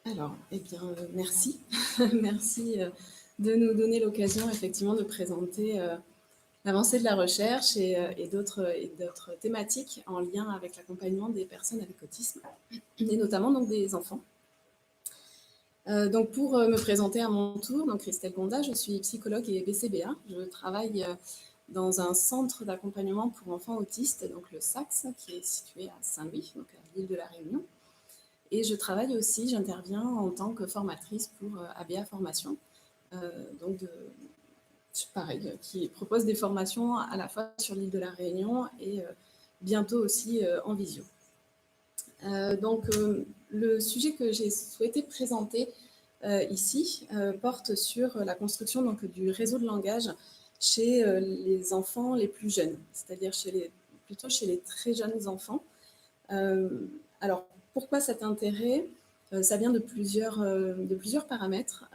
Alors, eh bien, merci. Merci de nous donner l'occasion effectivement de présenter l'avancée de la recherche et d'autres thématiques en lien avec l'accompagnement des personnes avec autisme, et notamment donc des enfants. Donc pour me présenter à mon tour, donc Christelle Gonda, je suis psychologue et BCBA. Je travaille dans un centre d'accompagnement pour enfants autistes, donc le SAX, qui est situé à Saint-Louis, donc à l'île de la Réunion. Et je travaille aussi, j'interviens en tant que formatrice pour ABA Formation, donc pareil, qui propose des formations à la fois sur l'île de la Réunion et bientôt aussi en visio. Donc le sujet que j'ai souhaité présenter ici porte sur la construction donc, du réseau de langage chez les enfants les plus jeunes, c'est-à-dire plutôt chez les très jeunes enfants. Alors, pourquoi cet intérêt? Ça vient de plusieurs paramètres,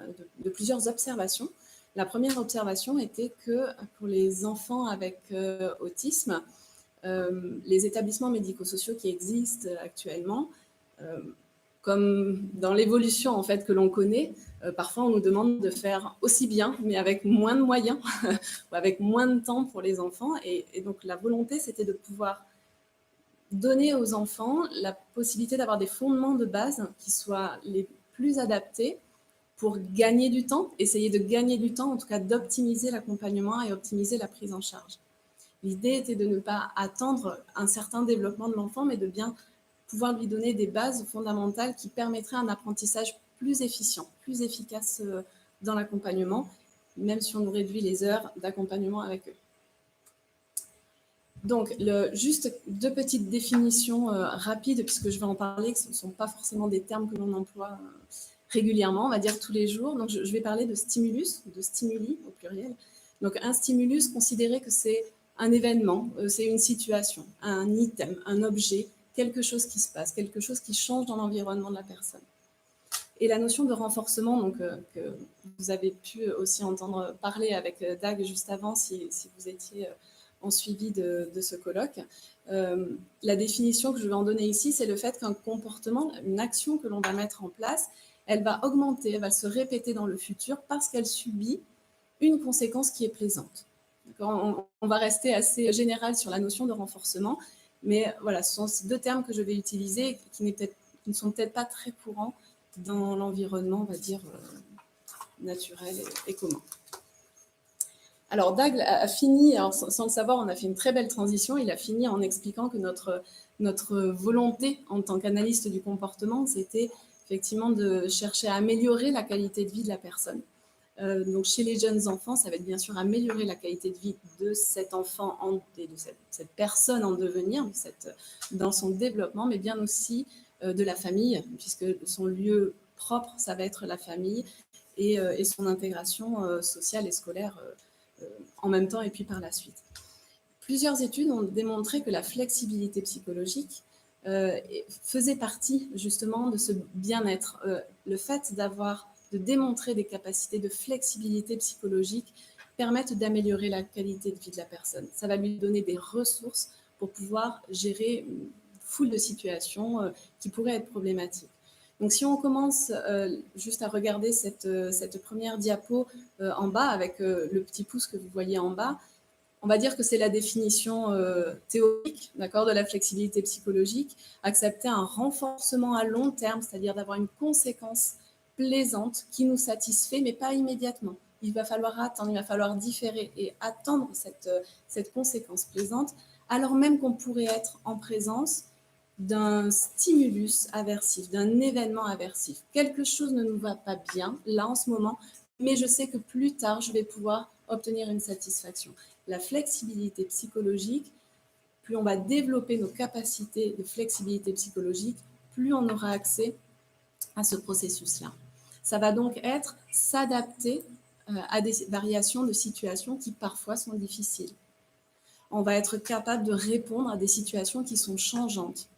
de plusieurs observations. La première observation était que pour les enfants avec autisme, les établissements médico-sociaux qui existent actuellement, comme dans l'évolution en fait que l'on connaît, parfois on nous demande de faire aussi bien, mais avec moins de moyens ou avec moins de temps pour les enfants. Et donc la volonté, c'était de pouvoir donner aux enfants la possibilité d'avoir des fondements de base qui soient les plus adaptés pour gagner du temps, essayer de gagner du temps, en tout cas d'optimiser l'accompagnement et optimiser la prise en charge. L'idée était de ne pas attendre un certain développement de l'enfant, mais de bien pouvoir lui donner des bases fondamentales qui permettraient un apprentissage plus efficient, plus efficace dans l'accompagnement, même si on nous réduit les heures d'accompagnement avec eux. Donc, juste deux petites définitions rapides, puisque je vais en parler, que ce ne sont pas forcément des termes que l'on emploie régulièrement, on va dire tous les jours. Donc, je vais parler de stimulus, de stimuli au pluriel. Donc, un stimulus, considérez que c'est un événement, c'est une situation, un item, un objet, quelque chose qui se passe, quelque chose qui change dans l'environnement de la personne. Et la notion de renforcement, donc, que vous avez pu aussi entendre parler avec Dag juste avant, si vous étiez en suivi de ce colloque. La définition que je vais en donner ici, c'est le fait qu'un comportement, une action que l'on va mettre en place, elle va augmenter, elle va se répéter dans le futur parce qu'elle subit une conséquence qui est plaisante. On va rester assez général sur la notion de renforcement, mais voilà, ce sont ces deux termes que je vais utiliser qui ne sont peut-être pas très courants dans l'environnement, on va dire, naturel et commun. Alors, Dag a fini, alors sans le savoir, on a fait une très belle transition. Il a fini en expliquant que notre volonté en tant qu'analyste du comportement, c'était effectivement de chercher à améliorer la qualité de vie de la personne. Donc, chez les jeunes enfants, ça va être bien sûr améliorer la qualité de vie de cet enfant et de cette personne en devenir, dans son développement, mais bien aussi de la famille, puisque son lieu propre, ça va être la famille et son intégration sociale et scolaire en même temps et puis par la suite. Plusieurs études ont démontré que la flexibilité psychologique faisait partie justement de ce bien-être. Le fait de démontrer des capacités de flexibilité psychologique permettent d'améliorer la qualité de vie de la personne. Ça va lui donner des ressources pour pouvoir gérer une foule de situations qui pourraient être problématiques. Donc si on commence juste à regarder cette première diapo en bas avec le petit pouce que vous voyez en bas, on va dire que c'est la définition théorique, d'accord, de la flexibilité psychologique, accepter un renforcement à long terme, c'est-à-dire d'avoir une conséquence plaisante qui nous satisfait, mais pas immédiatement. Il va falloir attendre, il va falloir différer et attendre cette conséquence plaisante, alors même qu'on pourrait être en présence d'un stimulus aversif, d'un événement aversif. Quelque chose ne nous va pas bien, là en ce moment, mais je sais que plus tard, je vais pouvoir obtenir une satisfaction. La flexibilité psychologique, plus on va développer nos capacités de flexibilité psychologique, plus on aura accès à ce processus-là. Ça va donc être s'adapter à des variations de situations qui parfois sont difficiles. On va être capable de répondre à des situations qui sont changeantes.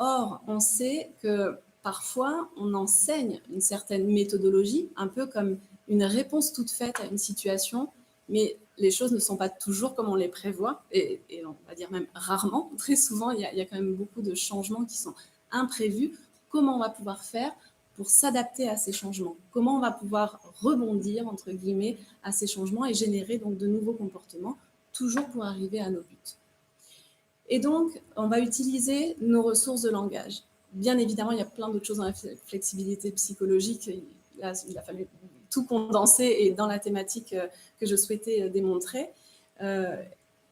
Or, on sait que parfois, on enseigne une certaine méthodologie, un peu comme une réponse toute faite à une situation, mais les choses ne sont pas toujours comme on les prévoit, et on va dire même rarement. Très souvent, il y a quand même beaucoup de changements qui sont imprévus. Comment on va pouvoir faire pour s'adapter à ces changements. Comment on va pouvoir rebondir, entre guillemets, à ces changements et générer donc de nouveaux comportements, toujours pour arriver à nos buts. Et donc, on va utiliser nos ressources de langage. Bien évidemment, il y a plein d'autres choses dans la flexibilité psychologique. Là, il a fallu tout condenser et dans la thématique que je souhaitais démontrer.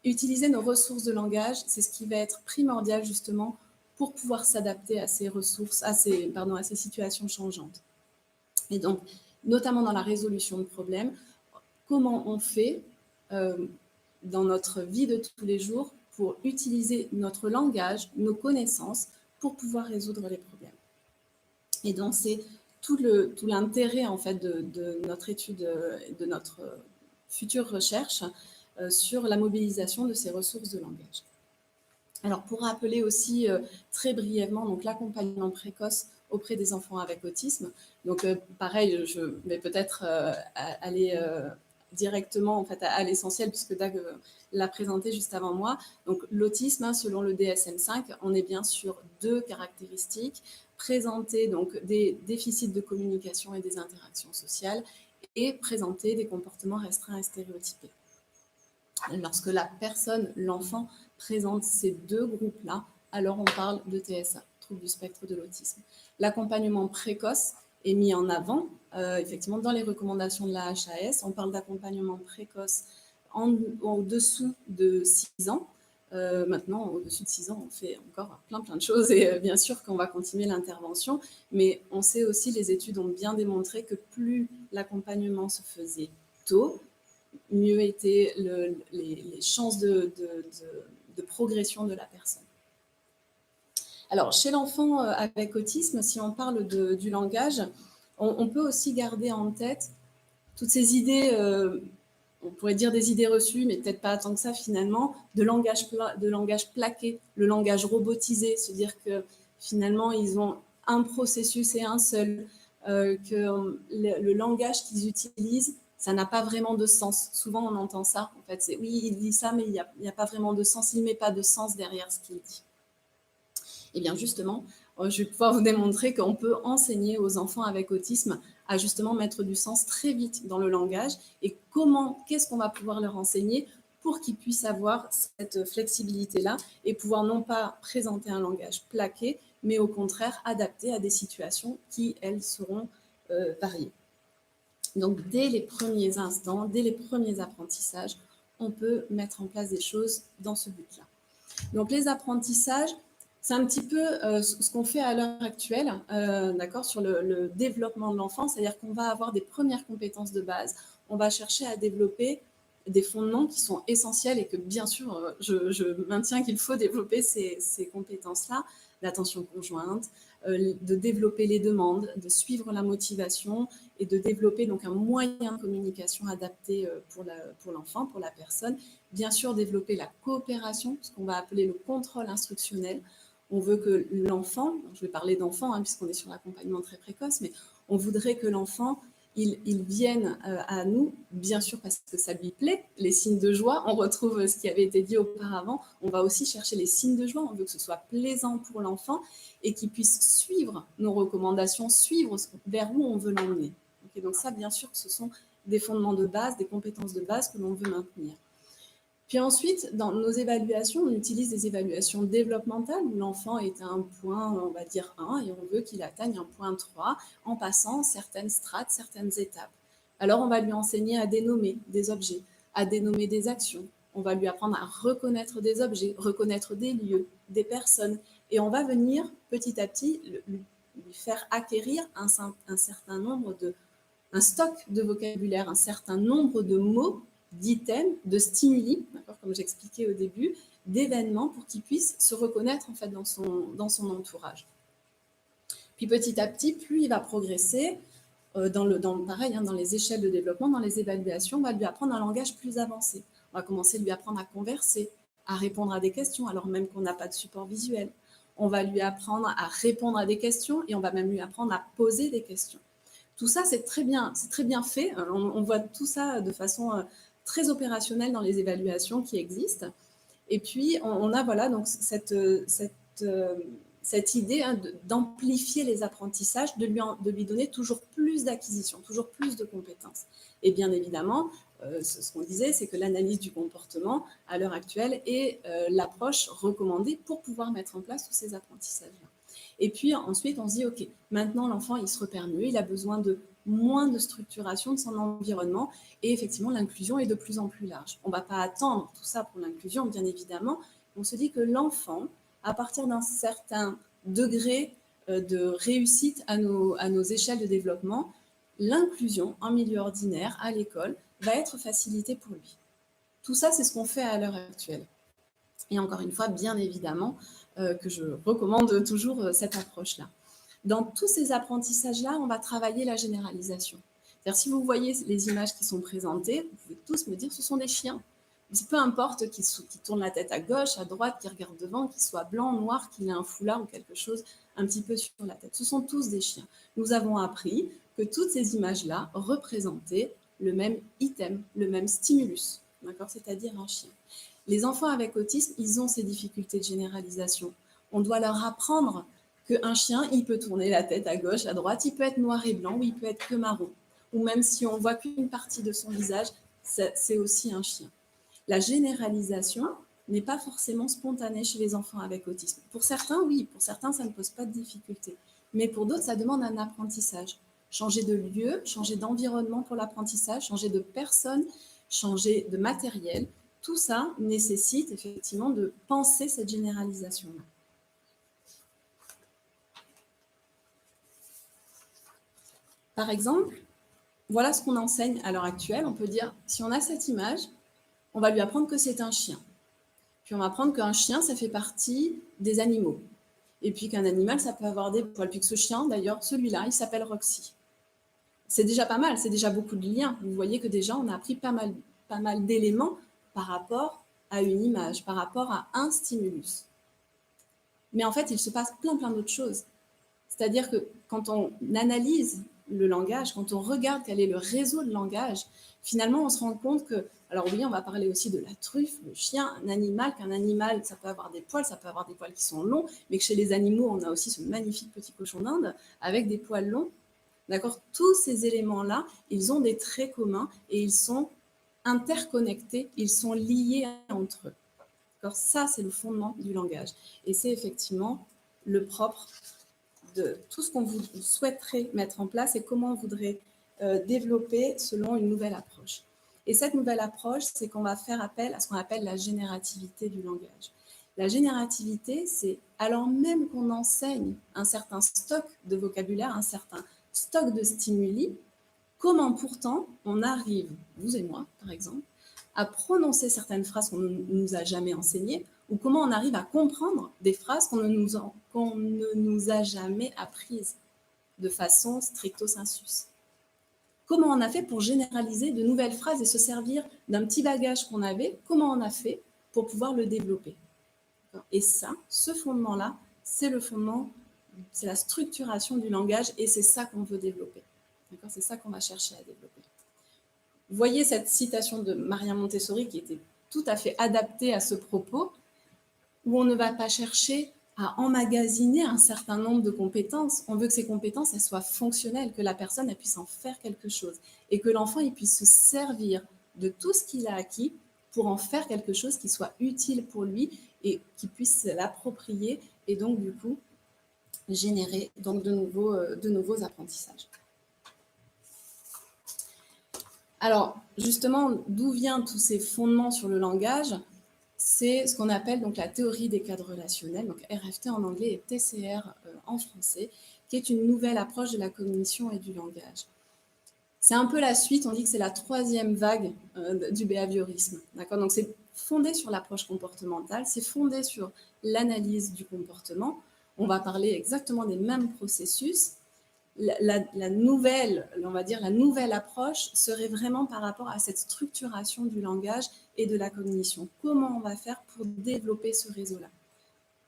Utiliser nos ressources de langage, c'est ce qui va être primordial justement pour pouvoir s'adapter à ces ressources, à ces situations changeantes. Et donc, notamment dans la résolution de problèmes, comment on fait dans notre vie de tous les jours pour utiliser notre langage, nos connaissances, pour pouvoir résoudre les problèmes. Et donc, c'est tout l'intérêt en fait de notre étude, de notre future recherche sur la mobilisation de ces ressources de langage. Alors, pour rappeler aussi très brièvement donc l'accompagnement précoce auprès des enfants avec autisme. Donc, pareil, je vais peut-être aller directement en fait à l'essentiel, puisque Dag l'a présenté juste avant moi. Donc, l'autisme, selon le DSM-5, on est bien sur 2 caractéristiques: présenter donc des déficits de communication et des interactions sociales, et présenter des comportements restreints et stéréotypés. Lorsque la personne, l'enfant, présente ces 2 groupes-là, alors on parle de TSA, trouble du spectre de l'autisme. L'accompagnement précoce est mis en avant, effectivement, dans les recommandations de la HAS. On parle d'accompagnement précoce au-dessous de 6 ans. Maintenant, au-dessus de 6 ans, on fait encore plein de choses et bien sûr qu'on va continuer l'intervention, mais on sait aussi, les études ont bien démontré que plus l'accompagnement se faisait tôt, mieux étaient les chances de progression de la personne. Alors, chez l'enfant avec autisme, si on parle du langage, on peut aussi garder en tête toutes ces idées, on pourrait dire des idées reçues, mais peut-être pas tant que ça finalement, de langage plaqué, le langage robotisé, se dire que finalement, ils ont un processus et un seul, que le langage qu'ils utilisent, ça n'a pas vraiment de sens. Souvent, on entend ça. En fait, c'est oui, il dit ça, mais il n'y a pas vraiment de sens. Il ne met pas de sens derrière ce qu'il dit. Et bien justement, je vais pouvoir vous démontrer qu'on peut enseigner aux enfants avec autisme à justement mettre du sens très vite dans le langage, et qu'est-ce qu'on va pouvoir leur enseigner pour qu'ils puissent avoir cette flexibilité-là et pouvoir non pas présenter un langage plaqué, mais au contraire adapté à des situations qui, elles, seront variées. Donc, dès les premiers instants, dès les premiers apprentissages, on peut mettre en place des choses dans ce but-là. Donc, les apprentissages, c'est un petit peu ce qu'on fait à l'heure actuelle, d'accord, sur le développement de l'enfant, c'est-à-dire qu'on va avoir des premières compétences de base. On va chercher à développer des fondements qui sont essentiels et que, bien sûr, je maintiens qu'il faut développer ces compétences-là, l'attention conjointe, de développer les demandes, de suivre la motivation et de développer donc un moyen de communication adapté pour l'enfant, pour la personne. Bien sûr, développer la coopération, ce qu'on va appeler le contrôle instructionnel. On veut que l'enfant, je vais parler d'enfant puisqu'on est sur l'accompagnement très précoce, mais on voudrait que l'enfant, il vienne à nous, bien sûr parce que ça lui plaît, les signes de joie, on retrouve ce qui avait été dit auparavant, on va aussi chercher les signes de joie, on veut que ce soit plaisant pour l'enfant et qu'il puisse suivre nos recommandations, suivre vers où on veut l'emmener. Okay, donc ça, bien sûr, ce sont des fondements de base, des compétences de base que l'on veut maintenir. Puis ensuite, dans nos évaluations, on utilise des évaluations développementales où l'enfant est à un point, on va dire 1, et on veut qu'il atteigne un point 3 en passant certaines strates, certaines étapes. Alors, on va lui enseigner à dénommer des objets, à dénommer des actions. On va lui apprendre à reconnaître des objets, reconnaître des lieux, des personnes. Et on va venir petit à petit lui faire acquérir un certain nombre un stock de vocabulaire, un certain nombre de mots, d'items, de stimuli, comme j'expliquais au début, d'événements pour qu'il puisse se reconnaître en fait dans son entourage. Puis petit à petit, plus il va progresser, pareil, dans les échelles de développement, dans les évaluations, on va lui apprendre un langage plus avancé. On va commencer à lui apprendre à converser, à répondre à des questions, alors même qu'on n'a pas de support visuel. On va lui apprendre à répondre à des questions et on va même lui apprendre à poser des questions. Tout ça, c'est très bien fait. On voit tout ça de façon très opérationnelle dans les évaluations qui existent. Et puis, on a voilà, donc cette cette idée d'amplifier les apprentissages, de lui donner toujours plus d'acquisition, toujours plus de compétences. Et bien évidemment, ce qu'on disait, c'est que l'analyse du comportement, à l'heure actuelle, est l'approche recommandée pour pouvoir mettre en place tous ces apprentissages-là. Et puis ensuite, on se dit, OK, maintenant l'enfant, il se repère mieux, il a besoin de moins de structuration de son environnement, et effectivement, l'inclusion est de plus en plus large. On ne va pas attendre tout ça pour l'inclusion, bien évidemment. On se dit que l'enfant, à partir d'un certain degré de réussite à nos échelles de développement, l'inclusion en milieu ordinaire, à l'école, va être facilitée pour lui. Tout ça, c'est ce qu'on fait à l'heure actuelle. Et encore une fois, bien évidemment, que je recommande toujours cette approche-là. Dans tous ces apprentissages-là, on va travailler la généralisation. C'est-à-dire, si vous voyez les images qui sont présentées, vous pouvez tous me dire que ce sont des chiens. Peu importe qu'ils tournent la tête à gauche, à droite, qu'ils regardent devant, qu'ils soient blancs, noirs, qu'il ait un foulard ou quelque chose un petit peu sur la tête. Ce sont tous des chiens. Nous avons appris que toutes ces images-là représentaient le même item, le même stimulus, c'est-à-dire un chien. Les enfants avec autisme, ils ont ces difficultés de généralisation. On doit leur apprendre qu'un chien, il peut tourner la tête à gauche, à droite, il peut être noir et blanc ou il peut être que marron. Ou même si on voit qu'une partie de son visage, c'est aussi un chien. La généralisation n'est pas forcément spontanée chez les enfants avec autisme. Pour certains, oui, pour certains, ça ne pose pas de difficulté. Mais pour d'autres, ça demande un apprentissage. Changer de lieu, changer d'environnement pour l'apprentissage, changer de personne, changer de matériel. Tout ça nécessite effectivement de penser cette généralisation-là. Par exemple, voilà ce qu'on enseigne à l'heure actuelle. On peut dire, si on a cette image, on va lui apprendre que c'est un chien. Puis on va apprendre qu'un chien, ça fait partie des animaux. Et puis qu'un animal, ça peut avoir des poils. Puis que ce chien, d'ailleurs, celui-là, il s'appelle Roxy. C'est déjà pas mal, c'est déjà beaucoup de liens. Vous voyez que déjà, on a appris pas mal d'éléments par rapport à une image, par rapport à un stimulus. Mais en fait, il se passe plein d'autres choses. C'est-à-dire que quand on analyse le langage, quand on regarde quel est le réseau de langage, finalement, on se rend compte que, alors oui, on va parler aussi de la truffe, le chien, un animal, qu'un animal, ça peut avoir des poils, ça peut avoir des poils qui sont longs, mais que chez les animaux, on a aussi ce magnifique petit cochon d'Inde avec des poils longs. D'accord ? Tous ces éléments-là, ils ont des traits communs et ils sont interconnectés, ils sont liés entre eux. D'accord ? Ça, c'est le fondement du langage. Et c'est effectivement le propre de tout ce qu'on vous souhaiterait mettre en place et comment on voudrait développer selon une nouvelle approche. Et cette nouvelle approche, c'est qu'on va faire appel à ce qu'on appelle la générativité du langage. La générativité, c'est alors même qu'on enseigne un certain stock de vocabulaire, un certain stock de stimuli, comment pourtant on arrive, vous et moi par exemple, à prononcer certaines phrases qu'on ne nous a jamais enseignées, ou comment on arrive à comprendre des phrases qu'on ne nous a jamais apprises de façon stricto sensus. Comment on a fait pour généraliser de nouvelles phrases et se servir d'un petit bagage qu'on avait, comment on a fait pour pouvoir le développer. Et ça, ce fondement-là, c'est le fondement, c'est la structuration du langage et c'est ça qu'on veut développer. C'est ça qu'on va chercher à développer. Vous voyez cette citation de Maria Montessori qui était tout à fait adaptée à ce propos, où on ne va pas chercher à emmagasiner un certain nombre de compétences. On veut que ces compétences elles soient fonctionnelles, que la personne elle puisse en faire quelque chose et que l'enfant il puisse se servir de tout ce qu'il a acquis pour en faire quelque chose qui soit utile pour lui et qui puisse l'approprier et donc du coup générer donc de nouveaux apprentissages. Alors, justement, d'où viennent tous ces fondements sur le langage ? C'est ce qu'on appelle donc la théorie des cadres relationnels, donc RFT en anglais et TCR en français, qui est une nouvelle approche de la cognition et du langage. C'est un peu la suite, on dit que c'est la troisième vague du behaviorisme. D'accord ? Donc c'est fondé sur l'approche comportementale, c'est fondé sur l'analyse du comportement. On va parler exactement des mêmes processus. La nouvelle approche serait vraiment par rapport à cette structuration du langage et de la cognition. Comment on va faire pour développer ce réseau-là ?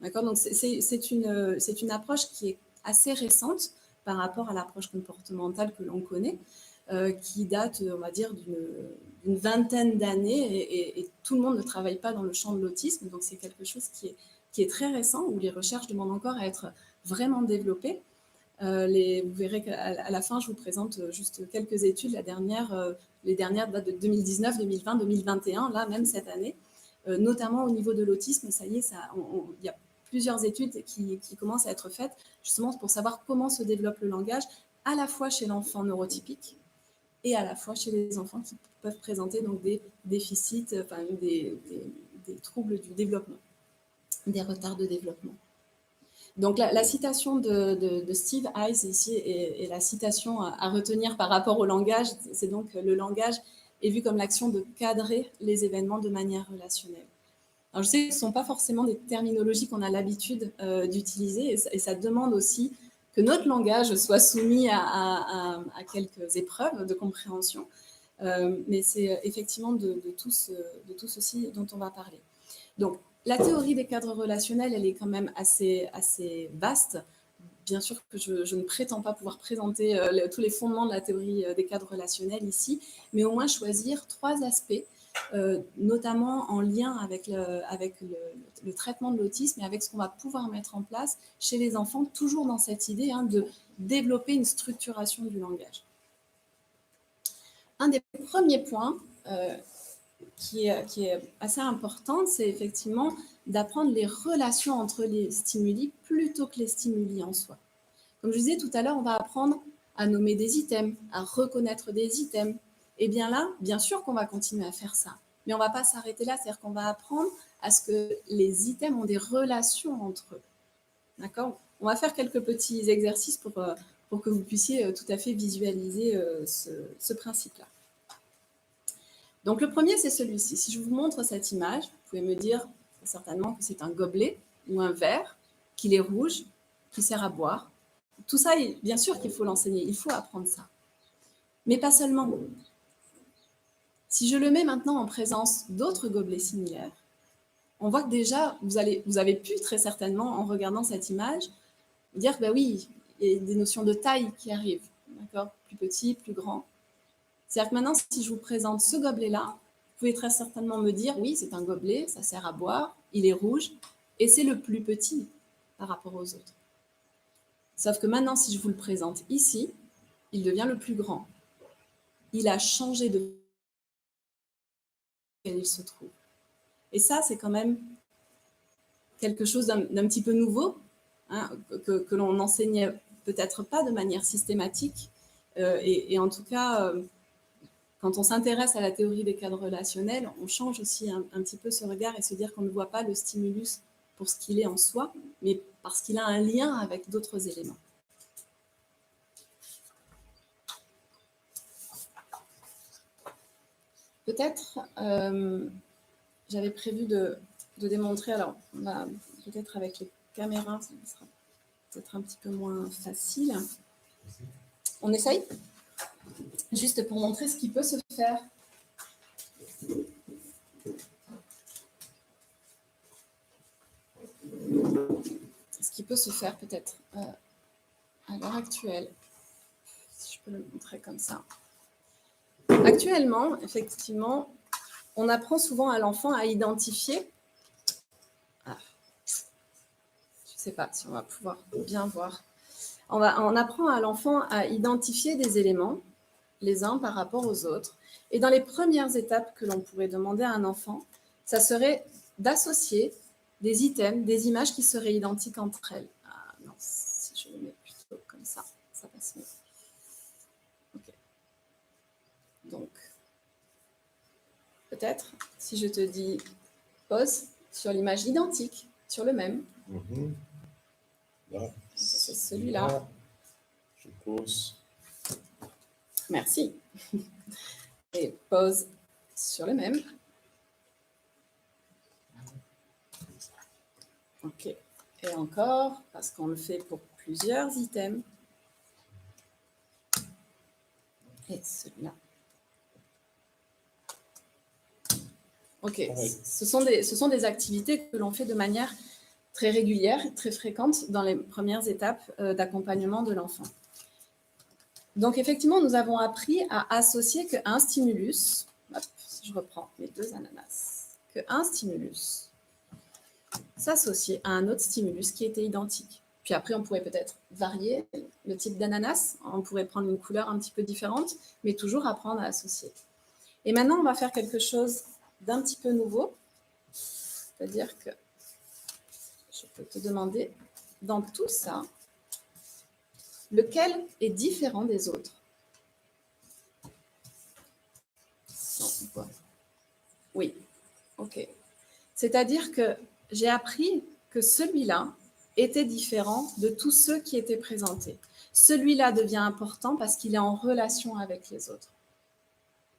D'accord ? Donc, c'est une approche qui est assez récente par rapport à l'approche comportementale que l'on connaît, qui date, on va dire, d'une vingtaine d'années et tout le monde ne travaille pas dans le champ de l'autisme, donc c'est quelque chose qui qui est très récent, où les recherches demandent encore à être vraiment développées. Vous verrez qu'à la fin, je vous présente juste quelques études. Les dernières datent de 2019, 2020, 2021, là même cette année, notamment au niveau de l'autisme. Ça y est, il y a plusieurs études qui commencent à être faites, justement pour savoir comment se développe le langage, à la fois chez l'enfant neurotypique et à la fois chez les enfants qui peuvent présenter donc des déficits, enfin des troubles du développement, des retards de développement. Donc la citation de Steve Hayes ici est la citation à retenir par rapport au langage. C'est donc le langage est vu comme l'action de cadrer les événements de manière relationnelle. Alors je sais que ce ne sont pas forcément des terminologies qu'on a l'habitude d'utiliser et ça demande aussi que notre langage soit soumis à quelques épreuves de compréhension. Mais c'est effectivement de tout ceci dont on va parler. Donc, la théorie des cadres relationnels, elle est quand même assez vaste. Bien sûr que je ne prétends pas pouvoir présenter tous les fondements de la théorie des cadres relationnels ici, mais au moins choisir 3 aspects, notamment en lien avec le traitement de l'autisme et avec ce qu'on va pouvoir mettre en place chez les enfants, toujours dans cette idée de développer une structuration du langage. Un des premiers points qui est assez importante, c'est effectivement d'apprendre les relations entre les stimuli plutôt que les stimuli en soi. Comme je disais tout à l'heure, on va apprendre à nommer des items, à reconnaître des items. Et bien là, bien sûr qu'on va continuer à faire ça, mais on ne va pas s'arrêter là, c'est-à-dire qu'on va apprendre à ce que les items ont des relations entre eux. D'accord ? On va faire quelques petits exercices pour que vous puissiez tout à fait visualiser ce principe-là. Donc le premier, c'est celui-ci. Si je vous montre cette image, vous pouvez me dire certainement que c'est un gobelet ou un verre, qu'il est rouge, qui sert à boire. Tout ça, bien sûr qu'il faut l'enseigner, il faut apprendre ça. Mais pas seulement. Si je le mets maintenant en présence d'autres gobelets similaires, on voit que déjà, vous avez pu très certainement, en regardant cette image, dire que oui, il y a des notions de taille qui arrivent. D'accord ? Plus petit, plus grand. C'est-à-dire que maintenant, si je vous présente ce gobelet-là, vous pouvez très certainement me dire, oui, c'est un gobelet, ça sert à boire, il est rouge, et c'est le plus petit par rapport aux autres. Sauf que maintenant, si je vous le présente ici, il devient le plus grand. Il a changé de où il se trouve. Et ça, c'est quand même quelque chose d'un petit peu nouveau, hein, que l'on n'enseignait peut-être pas de manière systématique. Et en tout cas, quand on s'intéresse à la théorie des cadres relationnels, on change aussi un petit peu ce regard et se dire qu'on ne voit pas le stimulus pour ce qu'il est en soi, mais parce qu'il a un lien avec d'autres éléments. Peut-être, j'avais prévu de démontrer, alors peut-être avec les caméras, ça sera peut-être un petit peu moins facile. On essaye ? Juste pour montrer ce qui peut se faire. Ce qui peut se faire peut-être à l'heure actuelle. Si je peux le montrer comme ça. Actuellement, effectivement, on apprend souvent à l'enfant à identifier. Je ne sais pas si on va pouvoir bien voir. On apprend à l'enfant à identifier des éléments, les uns par rapport aux autres. Et dans les premières étapes que l'on pourrait demander à un enfant, ça serait d'associer des items, des images qui seraient identiques entre elles. Ah non, si je le mets plutôt comme ça passe mieux. Ok. Donc, peut-être, si je te dis pose sur l'image identique, sur le même. Là. C'est celui-là. Je pose. Merci. Et pose sur le même. Ok. Et encore, parce qu'on le fait pour plusieurs items. Et celui-là. Ok. Ce sont des activités que l'on fait de manière très régulière, très fréquente dans les premières étapes d'accompagnement de l'enfant. Donc, effectivement, nous avons appris à associer qu'un stimulus, je reprends mes 2 ananas, qu'un stimulus s'associer à un autre stimulus qui était identique. Puis après, on pourrait peut-être varier le type d'ananas, on pourrait prendre une couleur un petit peu différente, mais toujours apprendre à associer. Et maintenant, on va faire quelque chose d'un petit peu nouveau, c'est-à-dire que je peux te demander, dans tout ça, lequel est différent des autres? Non, oui, ok. C'est-à-dire que j'ai appris que celui-là était différent de tous ceux qui étaient présentés. Celui-là devient important parce qu'il est en relation avec les autres.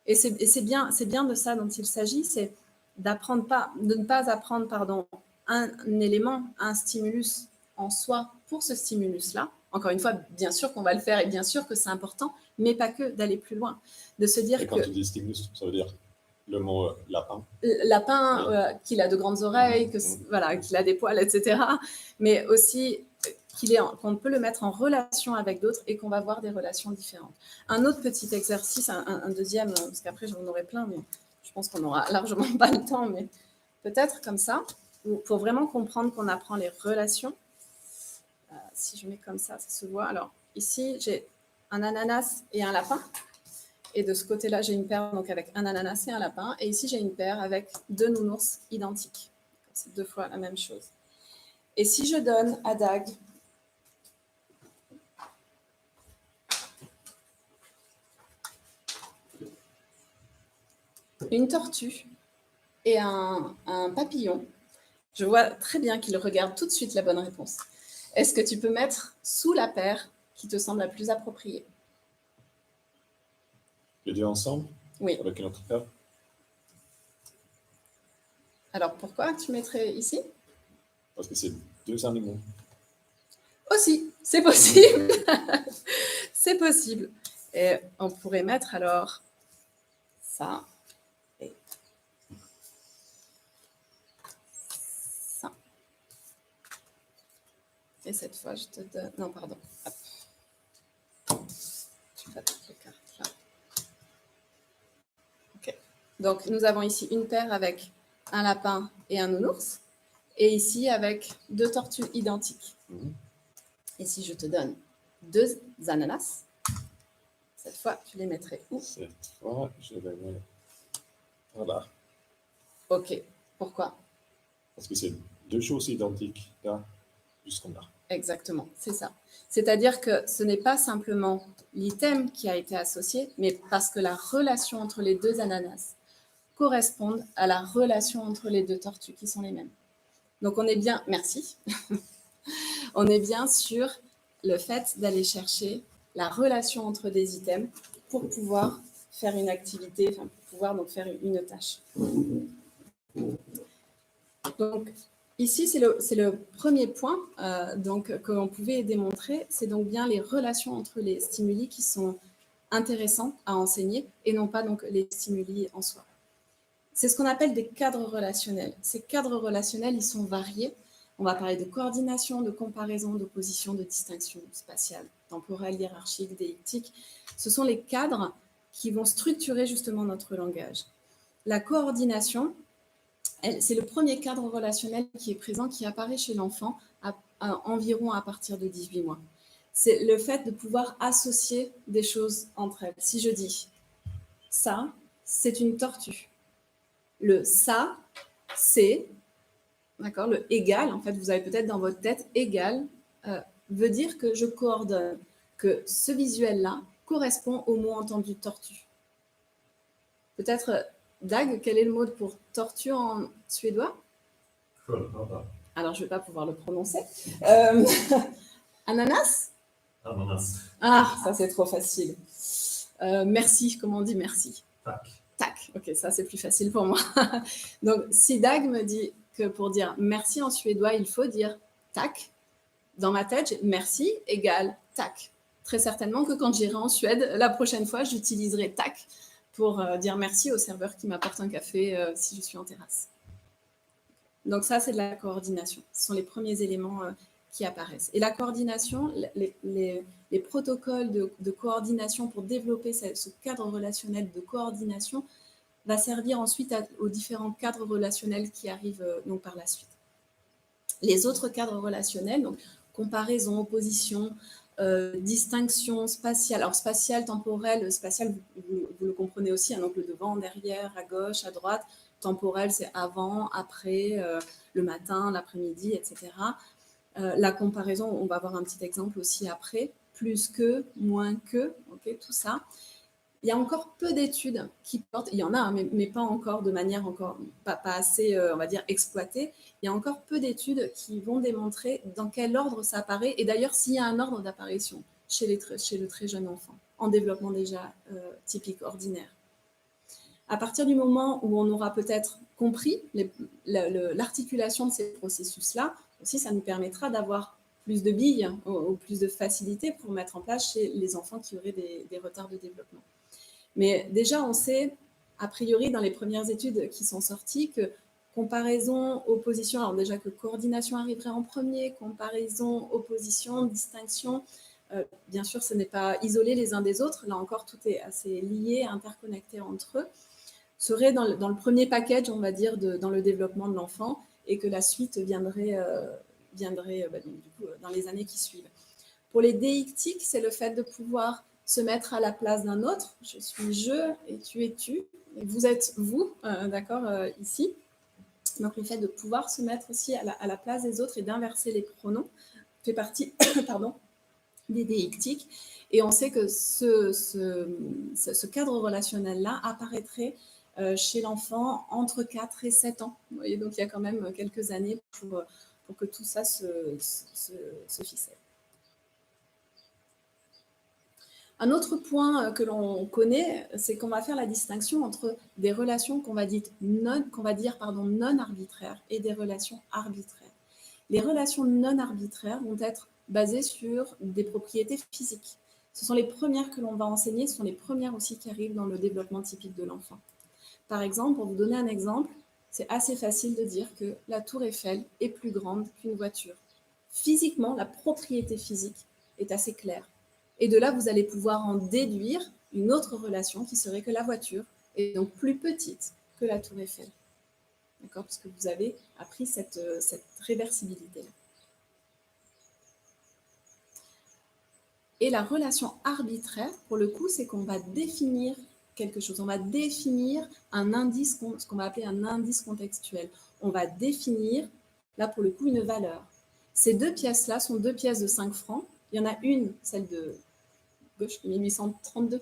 Et c'est bien de ça dont il s'agit, c'est de ne pas apprendre un élément, un stimulus en soi pour ce stimulus-là. Encore une fois, bien sûr qu'on va le faire et bien sûr que c'est important, mais pas que, d'aller plus loin. De se dire et quand tu dis stimulus, ça veut dire le mot lapin. Lapin, oui. Qu'il a de grandes oreilles, voilà, qu'il a des poils, etc. Mais aussi qu'on peut le mettre en relation avec d'autres et qu'on va voir des relations différentes. Un autre petit exercice, un deuxième, parce qu'après j'en aurai plein, mais je pense qu'on n'aura largement pas le temps, mais peut-être comme ça, pour vraiment comprendre qu'on apprend les relations. Si je mets comme ça se voit. Alors ici, j'ai un ananas et un lapin. Et de ce côté-là, j'ai une paire donc avec un ananas et un lapin. Et ici, j'ai une paire avec 2 nounours identiques. C'est 2 fois la même chose. Et si je donne à Dag une tortue et un papillon, je vois très bien qu'il regarde tout de suite la bonne réponse. Est-ce que tu peux mettre sous la paire qui te semble la plus appropriée? Les deux ensemble? Oui. Avec une autre paire? Alors, pourquoi tu mettrais ici? Parce que c'est 2 animaux. Aussi, c'est possible. C'est possible. Et on pourrait mettre alors ça et ça. Et cette fois, je te donne... Non, pardon. Hop. Tu vas toutes les cartes là. OK. Donc, nous avons ici une paire avec un lapin et un nounours. Et ici, avec 2 tortues identiques. Et si je te donne 2 ananas, cette fois, tu les mettrais où? Cette fois, je les mets voilà. OK. Pourquoi? Parce que c'est 2 choses identiques, là, juste comme là. Exactement, c'est ça. C'est-à-dire que ce n'est pas simplement l'item qui a été associé, mais parce que la relation entre les 2 ananas correspond à la relation entre les 2 tortues qui sont les mêmes. Donc on est bien, merci, on est bien sur le fait d'aller chercher la relation entre des items pour pouvoir faire une activité, pour pouvoir donc faire une tâche. Donc ici, c'est le premier point que l'on pouvait démontrer, c'est donc bien les relations entre les stimuli qui sont intéressants à enseigner et non pas donc les stimuli en soi. C'est ce qu'on appelle des cadres relationnels. Ces cadres relationnels, ils sont variés. On va parler de coordination, de comparaison, d'opposition, de distinction spatiale, temporelle, hiérarchique, déictique. Ce sont les cadres qui vont structurer justement notre langage. La coordination, c'est le premier cadre relationnel qui est présent, qui apparaît chez l'enfant environ à partir de 18 mois. C'est le fait de pouvoir associer des choses entre elles. Si je dis ça, c'est une tortue. Le ça, c'est, d'accord, le égal, en fait, vous avez peut-être dans votre tête, égal, veut dire que je coordonne, que ce visuel-là correspond au mot entendu tortue. Peut-être, Dag, quel est le mot pour tortue en suédois? Alors, je ne vais pas pouvoir le prononcer. Ananas? Ananas. Ah, ça c'est trop facile. Merci, comment on dit merci? Tac. Tac, ok, ça c'est plus facile pour moi. Donc, si Dag me dit que pour dire merci en suédois, il faut dire tac, dans ma tête, j'ai merci égale tac. Très certainement que quand j'irai en Suède, la prochaine fois, j'utiliserai tac pour dire merci au serveur qui m'apporte un café si je suis en terrasse. Donc ça, c'est de la coordination. Ce sont les premiers éléments qui apparaissent. Et la coordination, les protocoles de coordination pour développer ce cadre relationnel de coordination va servir ensuite aux différents cadres relationnels qui arrivent donc par la suite. Les autres cadres relationnels, donc comparaison, opposition, distinction spatiale. Alors spatiale, temporelle, spatiale, vous le comprenez aussi, hein, donc le devant, derrière, à gauche, à droite. Temporel, c'est avant, après, le matin, l'après-midi, etc. La comparaison, on va voir un petit exemple aussi après. Plus que, moins que, ok, tout ça. Il y a encore peu d'études qui portent, il y en a, hein, mais pas encore de manière encore pas assez, on va dire, exploitée. Il y a encore peu d'études qui vont démontrer dans quel ordre ça apparaît, et d'ailleurs s'il y a un ordre d'apparition chez le très jeune enfant, en développement déjà typique, ordinaire. À partir du moment où on aura peut-être compris l'articulation de ces processus-là, aussi ça nous permettra d'avoir plus de billes ou plus de facilité pour mettre en place chez les enfants qui auraient des retards de développement. Mais déjà, on sait, a priori, dans les premières études qui sont sorties, que comparaison, opposition, alors déjà que coordination arriverait en premier, comparaison, opposition, distinction, bien sûr, ce n'est pas isolé les uns des autres, là encore, tout est assez lié, interconnecté entre eux, serait dans le premier package, on va dire, dans le développement de l'enfant, et que la suite viendrait donc, du coup, dans les années qui suivent. Pour les déictiques, c'est le fait de pouvoir se mettre à la place d'un autre. Je suis je et tu es tu. Et vous êtes vous, d'accord, ici. Donc le fait de pouvoir se mettre aussi à la place des autres et d'inverser les pronoms fait partie pardon, des déictiques. Et on sait que ce cadre relationnel-là apparaîtrait chez l'enfant entre 4 et 7 ans. Vous voyez, donc il y a quand même quelques années pour que tout ça se ficelle. Un autre point que l'on connaît, c'est qu'on va faire la distinction entre des relations qu'on va dire non arbitraires et des relations arbitraires. Les relations non arbitraires vont être basées sur des propriétés physiques. Ce sont les premières que l'on va enseigner, ce sont les premières aussi qui arrivent dans le développement typique de l'enfant. Par exemple, pour vous donner un exemple, c'est assez facile de dire que la tour Eiffel est plus grande qu'une voiture. Physiquement, la propriété physique est assez claire. Et de là, vous allez pouvoir en déduire une autre relation qui serait que la voiture est donc plus petite que la tour Eiffel. D'accord? Parce que vous avez appris cette réversibilité-là. Et la relation arbitraire, pour le coup, c'est qu'on va définir quelque chose. On va définir un indice, ce qu'on va appeler un indice contextuel. On va définir, là pour le coup, une valeur. Ces deux pièces-là sont deux pièces de 5 francs. Il y en a une, celle de gauche, 1832,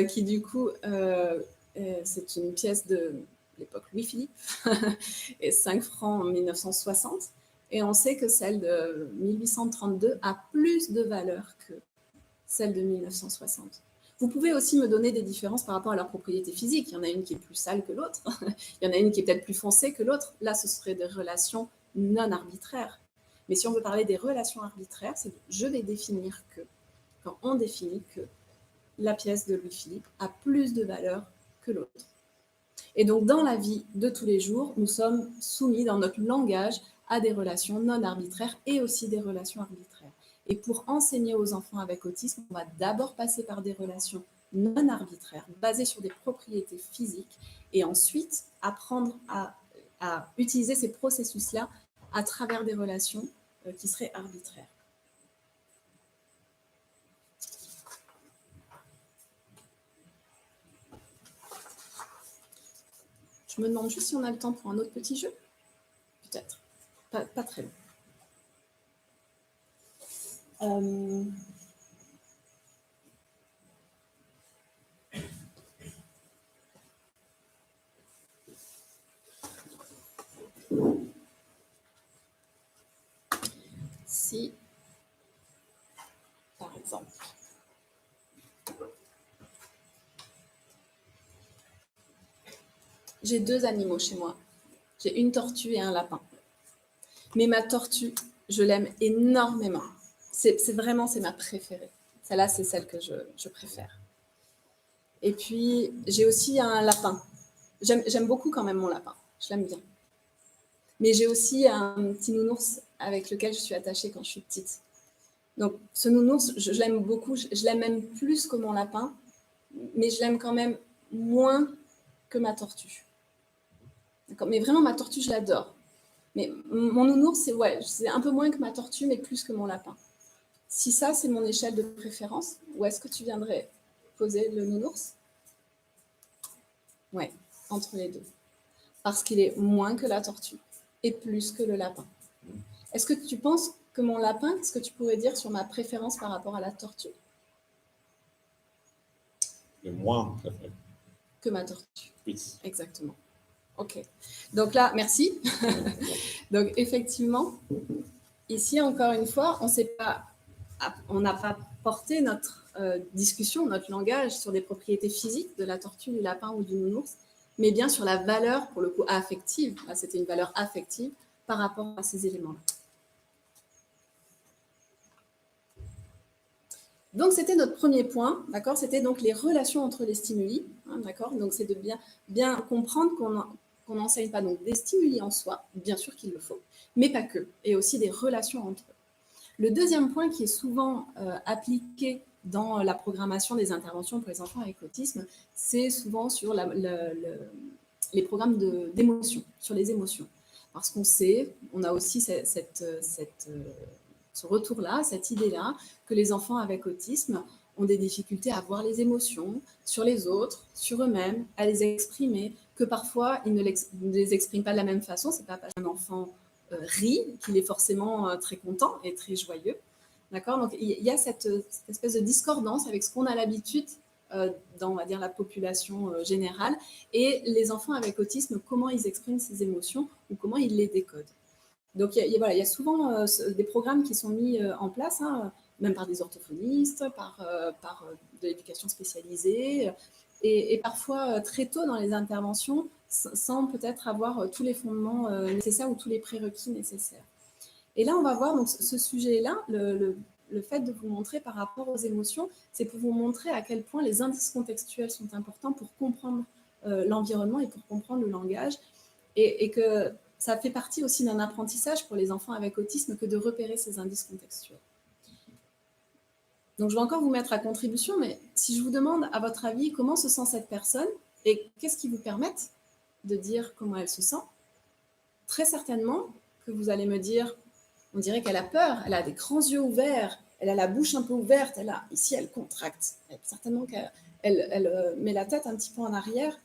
qui du coup, c'est une pièce de l'époque Louis-Philippe, et 5 francs en 1960. Et on sait que celle de 1832 a plus de valeur que celle de 1960. Vous pouvez aussi me donner des différences par rapport à leur propriété physique. Il y en a une qui est plus sale que l'autre. Il y en a une qui est peut-être plus foncée que l'autre. Là, ce serait des relations non arbitraires. Mais si on veut parler des relations arbitraires, c'est je vais définir que, quand on définit que la pièce de Louis-Philippe a plus de valeur que l'autre. Et donc, dans la vie de tous les jours, nous sommes soumis dans notre langage à des relations non arbitraires et aussi des relations arbitraires. Et pour enseigner aux enfants avec autisme, on va d'abord passer par des relations non arbitraires, basées sur des propriétés physiques, et ensuite apprendre à utiliser ces processus-là à travers des relations qui seraient arbitraires. Je me demande juste si on a le temps pour un autre petit jeu. Peut-être. Pas très long. Si, par exemple, j'ai deux animaux chez moi. J'ai une tortue et un lapin. Mais ma tortue, je l'aime énormément. C'est ma préférée. Celle-là, c'est celle que je préfère. Et puis, j'ai aussi un lapin. J'aime beaucoup quand même mon lapin. Je l'aime bien. Mais j'ai aussi un petit nounours avec lequel je suis attachée quand je suis petite. Donc, ce nounours, je l'aime beaucoup. Je l'aime même plus que mon lapin. Mais je l'aime quand même moins que ma tortue. Mais vraiment, ma tortue, je l'adore. Mais mon nounours, c'est un peu moins que ma tortue, mais plus que mon lapin. Si ça, c'est mon échelle de préférence, où est-ce que tu viendrais poser le nounours? Ouais, entre les deux. Parce qu'il est moins que la tortue et plus que le lapin. Est-ce que tu penses que mon lapin, qu'est-ce que tu pourrais dire sur ma préférence par rapport à la tortue? Le moins préféré. Que ma tortue. Oui. Exactement. Ok. Donc là, merci. Donc effectivement, ici, encore une fois, on n'a pas porté notre discussion, notre langage sur des propriétés physiques de la tortue, du lapin ou du nounours, mais bien sur la valeur, pour le coup, affective. Là, c'était une valeur affective par rapport à ces éléments-là. Donc, c'était notre premier point, d'accord? C'était donc les relations entre les stimuli, hein, d'accord? Donc, c'est de bien comprendre qu'on n'enseigne pas donc des stimuli en soi, bien sûr qu'il le faut, mais pas que, et aussi des relations entre eux. Le deuxième point qui est souvent appliqué dans la programmation des interventions pour les enfants avec autisme, c'est souvent sur les programmes d'émotion, sur les émotions. Parce qu'on sait, on a aussi ce retour-là, cette idée-là, que les enfants avec autisme ont des difficultés à voir les émotions sur les autres, sur eux-mêmes, à les exprimer, que parfois ils ne les expriment pas de la même façon. C'est pas parce qu'un enfant rit qu'il est forcément très content et très joyeux. D'accord? Donc il y a cette espèce de discordance avec ce qu'on a l'habitude dans, on va dire, la population générale, et les enfants avec autisme, comment ils expriment ces émotions ou comment ils les décodent. Donc, il y a souvent des programmes qui sont mis en place, hein, même par des orthophonistes, par de l'éducation spécialisée, et parfois très tôt dans les interventions, sans peut-être avoir tous les fondements nécessaires ou tous les prérequis nécessaires. Et là, on va voir donc, ce sujet-là, le fait de vous montrer par rapport aux émotions, c'est pour vous montrer à quel point les indices contextuels sont importants pour comprendre l'environnement et pour comprendre le langage, et que ça fait partie aussi d'un apprentissage pour les enfants avec autisme que de repérer ces indices contextuels. Donc, je vais encore vous mettre à contribution, mais si je vous demande, à votre avis, comment se sent cette personne et qu'est-ce qui vous permet de dire comment elle se sent, très certainement que vous allez me dire, on dirait qu'elle a peur, elle a des grands yeux ouverts, elle a la bouche un peu ouverte, ici elle contracte, certainement qu'elle met la tête un petit peu en arrière.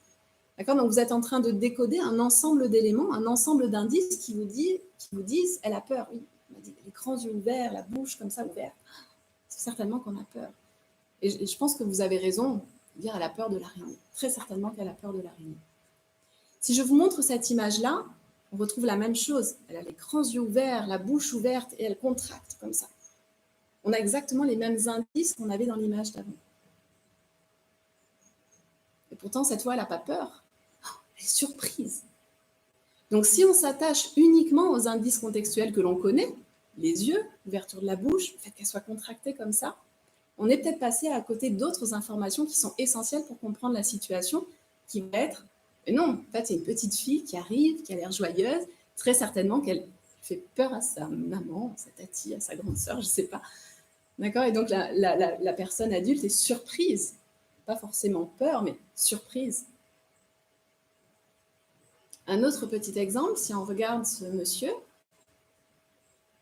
D'accord? Donc, vous êtes en train de décoder un ensemble d'éléments, un ensemble d'indices qui vous disent, elle a peur. Oui, on a dit les grands yeux ouverts, la bouche comme ça ouverte. C'est certainement qu'on a peur. Et je pense que vous avez raison de dire elle a peur de l'araignée. Très certainement qu'elle a peur de l'araignée. Si je vous montre cette image-là, on retrouve la même chose. Elle a les grands yeux ouverts, la bouche ouverte et elle contracte comme ça. On a exactement les mêmes indices qu'on avait dans l'image d'avant. Et pourtant, cette fois, elle n'a pas peur. Elle est surprise. Donc, si on s'attache uniquement aux indices contextuels que l'on connaît, les yeux, l'ouverture de la bouche, le fait qu'elle soit contractée comme ça, on est peut-être passé à côté d'autres informations qui sont essentielles pour comprendre la situation, qui va être, mais non, en fait, c'est une petite fille qui arrive, qui a l'air joyeuse, très certainement qu'elle fait peur à sa maman, à sa tati, à sa grande sœur, je ne sais pas. D'accord? Et donc, la personne adulte est surprise, pas forcément peur, mais surprise. Un autre petit exemple, si on regarde ce monsieur,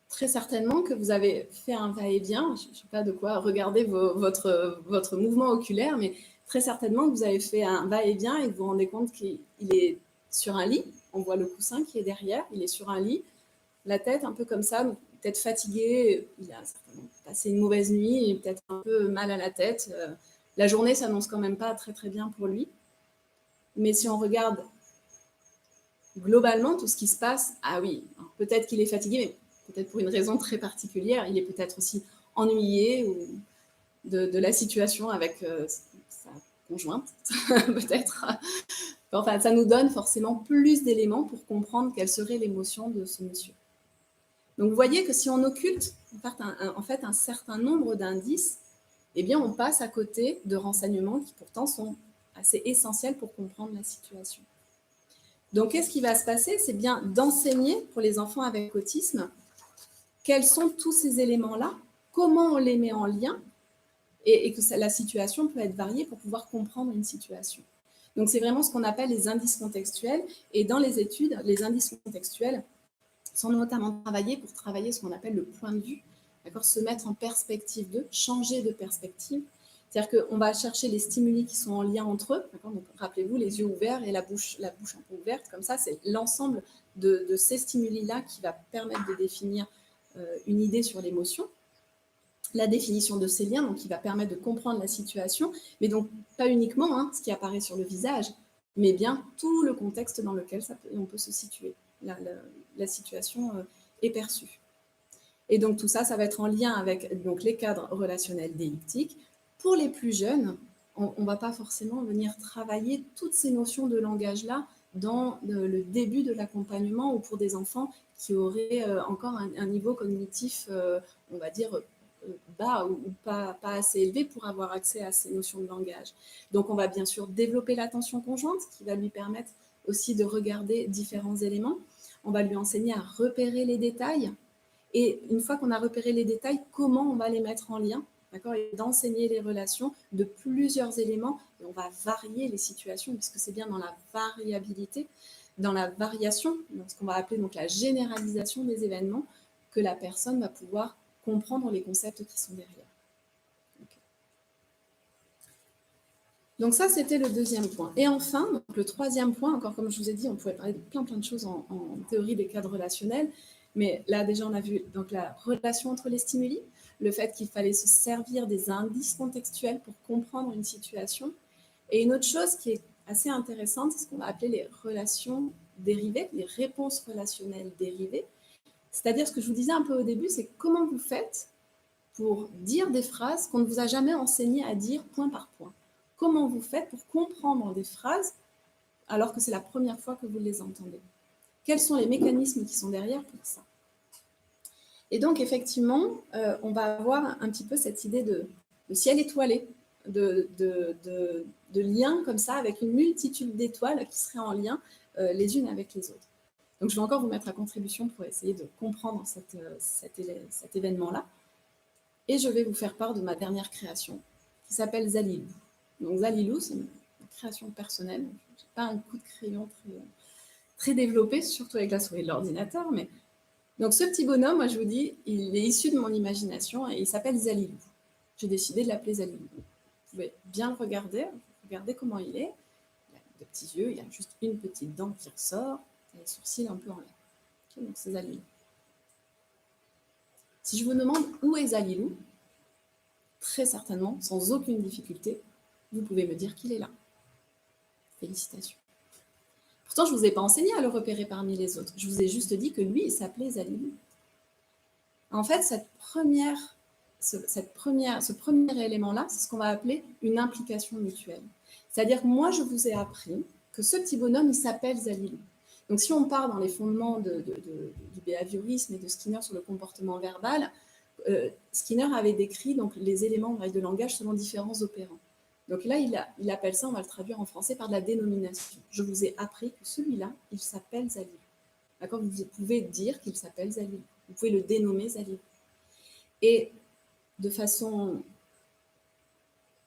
très certainement que vous avez fait un va-et-vient, je ne sais pas de quoi regarder votre mouvement oculaire, mais très certainement que vous avez fait un va-et-vient et vous vous rendez compte qu'il est sur un lit, on voit le coussin qui est derrière, il est sur un lit, la tête un peu comme ça, peut-être fatigué, il a certainement passé une mauvaise nuit, et peut-être un peu mal à la tête, la journée s'annonce quand même pas très très bien pour lui. Mais si on regarde globalement, tout ce qui se passe, ah oui, peut-être qu'il est fatigué, mais peut-être pour une raison très particulière. Il est peut-être aussi ennuyé ou de la situation avec sa conjointe, peut-être. Enfin, ça nous donne forcément plus d'éléments pour comprendre quelle serait l'émotion de ce monsieur. Donc, vous voyez que si on occulte en fait un certain nombre d'indices, eh bien, on passe à côté de renseignements qui pourtant sont assez essentiels pour comprendre la situation. Donc, qu'est-ce qui va se passer? C'est bien d'enseigner pour les enfants avec autisme quels sont tous ces éléments-là, comment on les met en lien, et que la situation peut être variée pour pouvoir comprendre une situation. Donc, c'est vraiment ce qu'on appelle les indices contextuels. Et dans les études, les indices contextuels, sont notamment pour travailler ce qu'on appelle le point de vue, d'accord, se mettre en perspective changer de perspective. C'est-à-dire qu'on va chercher les stimuli qui sont en lien entre eux. Donc, rappelez-vous, les yeux ouverts et la bouche un peu ouverte, comme ça, c'est l'ensemble de ces stimuli-là qui va permettre de définir une idée sur l'émotion. La définition de ces liens, donc qui va permettre de comprendre la situation, mais donc pas uniquement ce qui apparaît sur le visage, mais bien tout le contexte dans lequel on peut se situer. La situation est perçue. Et donc tout ça, ça va être en lien avec donc, les cadres relationnels déictiques. Pour les plus jeunes, on ne va pas forcément venir travailler toutes ces notions de langage-là dans le début de l'accompagnement ou pour des enfants qui auraient encore un niveau cognitif, on va dire, bas ou pas assez élevé pour avoir accès à ces notions de langage. Donc on va bien sûr développer l'attention conjointe qui va lui permettre aussi de regarder différents éléments. On va lui enseigner à repérer les détails. Et une fois qu'on a repéré les détails, comment on va les mettre en lien, d'accord, et d'enseigner les relations de plusieurs éléments. Et on va varier les situations, puisque c'est bien dans la variabilité, dans la variation, dans ce qu'on va appeler donc la généralisation des événements, que la personne va pouvoir comprendre les concepts qui sont derrière. Okay. Donc ça, c'était le deuxième point. Et enfin, donc le troisième point, encore comme je vous ai dit, on pourrait parler de plein de choses en théorie des cadres relationnels, mais là déjà on a vu donc, la relation entre les stimuli, le fait qu'il fallait se servir des indices contextuels pour comprendre une situation. Et une autre chose qui est assez intéressante, c'est ce qu'on va appeler les relations dérivées, les réponses relationnelles dérivées. C'est-à-dire ce que je vous disais un peu au début, c'est comment vous faites pour dire des phrases qu'on ne vous a jamais enseigné à dire point par point. Comment vous faites pour comprendre des phrases alors que c'est la première fois que vous les entendez? Quels sont les mécanismes qui sont derrière pour ça? Et donc, effectivement, on va avoir un petit peu cette idée de ciel étoilé, de liens comme ça, avec une multitude d'étoiles qui seraient en lien les unes avec les autres. Donc, je vais encore vous mettre à contribution pour essayer de comprendre cet événement-là. Et je vais vous faire part de ma dernière création, qui s'appelle Zalilou. Donc Zalilou, c'est une création personnelle. Je n'ai pas un coup de crayon très développé, surtout avec la souris de l'ordinateur. Mais... Donc ce petit bonhomme, moi je vous dis, il est issu de mon imagination et il s'appelle Zalilou. J'ai décidé de l'appeler Zalilou. Vous pouvez bien le regarder, regardez comment il est. Il a de petits yeux, il a juste une petite dent qui ressort, et les sourcils un peu en l'air. Okay, donc c'est Zalilou. Si je vous demande où est Zalilou, très certainement, sans aucune difficulté, vous pouvez me dire qu'il est là. Félicitations. Pourtant, je ne vous ai pas enseigné à le repérer parmi les autres. Je vous ai juste dit que lui, il s'appelait Zalilou. En fait, ce premier élément-là, c'est ce qu'on va appeler une implication mutuelle. C'est-à-dire que moi, je vous ai appris que ce petit bonhomme, il s'appelle Zalilou. Donc, si on part dans les fondements du behaviorisme et de Skinner sur le comportement verbal, Skinner avait décrit donc, les éléments de langage selon différents opérants. Donc là, il appelle ça, on va le traduire en français, par de la dénomination. Je vous ai appris que celui-là, il s'appelle Zalilou. D'accord ? Vous pouvez dire qu'il s'appelle Zalilou. Vous pouvez le dénommer Zalilou. Et de façon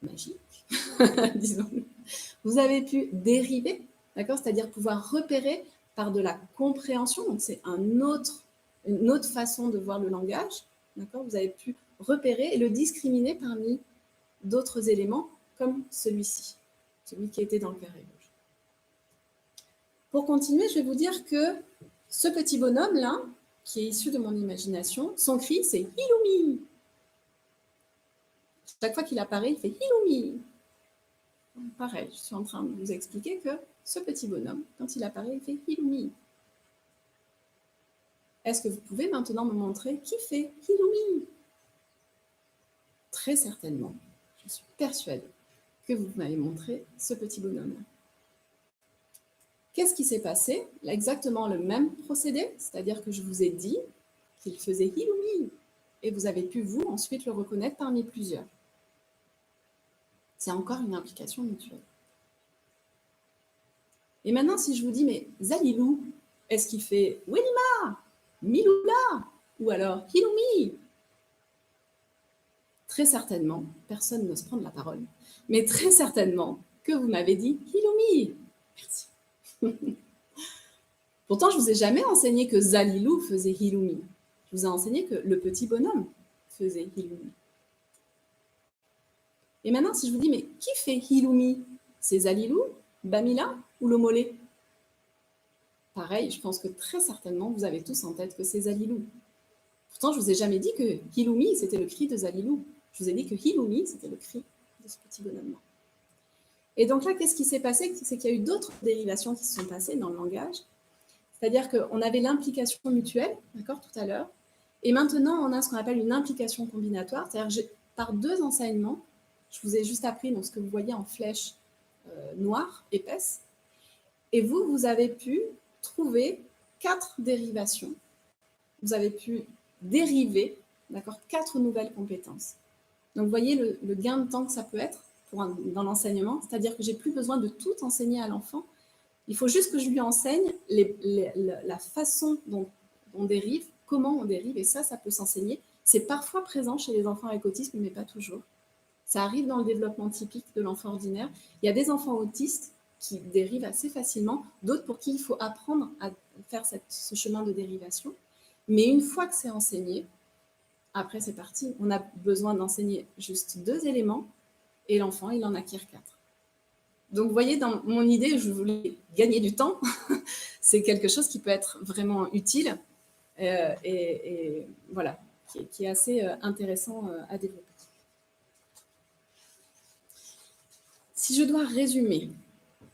magique, disons, vous avez pu dériver, d'accord ? C'est-à-dire pouvoir repérer par de la compréhension. Donc c'est une autre façon de voir le langage. D'accord ? Vous avez pu repérer et le discriminer parmi d'autres éléments comme celui-ci, celui qui était dans le carré rouge. Pour continuer, je vais vous dire que ce petit bonhomme-là, qui est issu de mon imagination, son cri, c'est « Hiloumi ». Chaque fois qu'il apparaît, il fait « Hiloumi ». Pareil, je suis en train de vous expliquer que ce petit bonhomme, quand il apparaît, il fait « Hiloumi ». Est-ce que vous pouvez maintenant me montrer qui fait « Hiloumi » ? Très certainement, je suis persuadée que vous m'avez montré ce petit bonhomme. Qu'est-ce qui s'est passé? Exactement le même procédé, c'est-à-dire que je vous ai dit qu'il faisait Hiloumi, et vous avez pu, vous, ensuite le reconnaître parmi plusieurs. C'est encore une implication mutuelle. Et maintenant, si je vous dis, mais Zalilou, est-ce qu'il fait Welima, Miloula, ou alors Hiloumi? Très certainement, personne n'ose prendre la parole, mais très certainement que vous m'avez dit Hiloumi. Merci. Pourtant, je ne vous ai jamais enseigné que Zalilou faisait Hilumi. Je vous ai enseigné que le petit bonhomme faisait Hilumi. Et maintenant, si je vous dis, mais qui fait Hilumi? C'est Zalilou, Bamila ou Lomolé? Pareil, je pense que très certainement, vous avez tous en tête que c'est Zalilou. Pourtant, je ne vous ai jamais dit que Hilumi, c'était le cri de Zalilou. Je vous ai dit que Hilumi, c'était le cri de ce petit bonhomme. Et donc là, qu'est-ce qui s'est passé? C'est qu'il y a eu d'autres dérivations qui se sont passées dans le langage. C'est-à-dire qu'on avait l'implication mutuelle, d'accord, tout à l'heure, et maintenant, on a ce qu'on appelle une implication combinatoire, c'est-à-dire que par deux enseignements, je vous ai juste appris donc, ce que vous voyez en flèche noire, épaisse, et vous avez pu trouver 4 dérivations. Vous avez pu dériver, d'accord, 4 nouvelles compétences. Donc, vous voyez le gain de temps que ça peut être dans l'enseignement, c'est-à-dire que j'ai plus besoin de tout enseigner à l'enfant. Il faut juste que je lui enseigne la façon dont on dérive, comment on dérive, et ça peut s'enseigner. C'est parfois présent chez les enfants avec autisme, mais pas toujours. Ça arrive dans le développement typique de l'enfant ordinaire. Il y a des enfants autistes qui dérivent assez facilement, d'autres pour qui il faut apprendre à faire ce chemin de dérivation. Mais une fois que c'est enseigné, après c'est parti. On a besoin d'enseigner juste 2 éléments et l'enfant, il en acquiert 4. Donc, vous voyez, dans mon idée, je voulais gagner du temps. C'est quelque chose qui peut être vraiment utile et voilà, qui est assez intéressant à développer. Si je dois résumer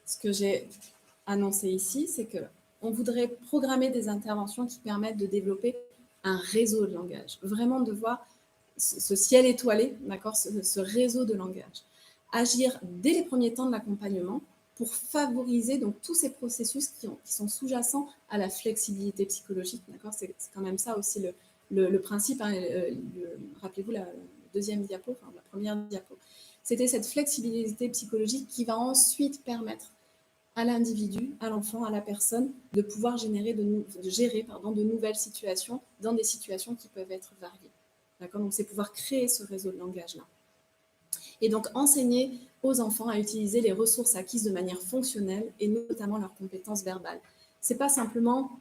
ce que j'ai annoncé ici, c'est qu'on voudrait programmer des interventions qui permettent de développer un réseau de langage, vraiment de voir ce ciel étoilé, d'accord, ce réseau de langage. Agir dès les premiers temps de l'accompagnement pour favoriser donc, tous ces processus qui sont sous-jacents à la flexibilité psychologique. D'accord, c'est quand même ça aussi le principe. Hein, rappelez-vous la deuxième diapo, enfin la première diapo. C'était cette flexibilité psychologique qui va ensuite permettre à l'individu, à l'enfant, à la personne, de pouvoir gérer de nouvelles situations dans des situations qui peuvent être variées. D'accord, donc c'est pouvoir créer ce réseau de langage-là. Et donc enseigner aux enfants à utiliser les ressources acquises de manière fonctionnelle et notamment leurs compétences verbales. Ce n'est pas simplement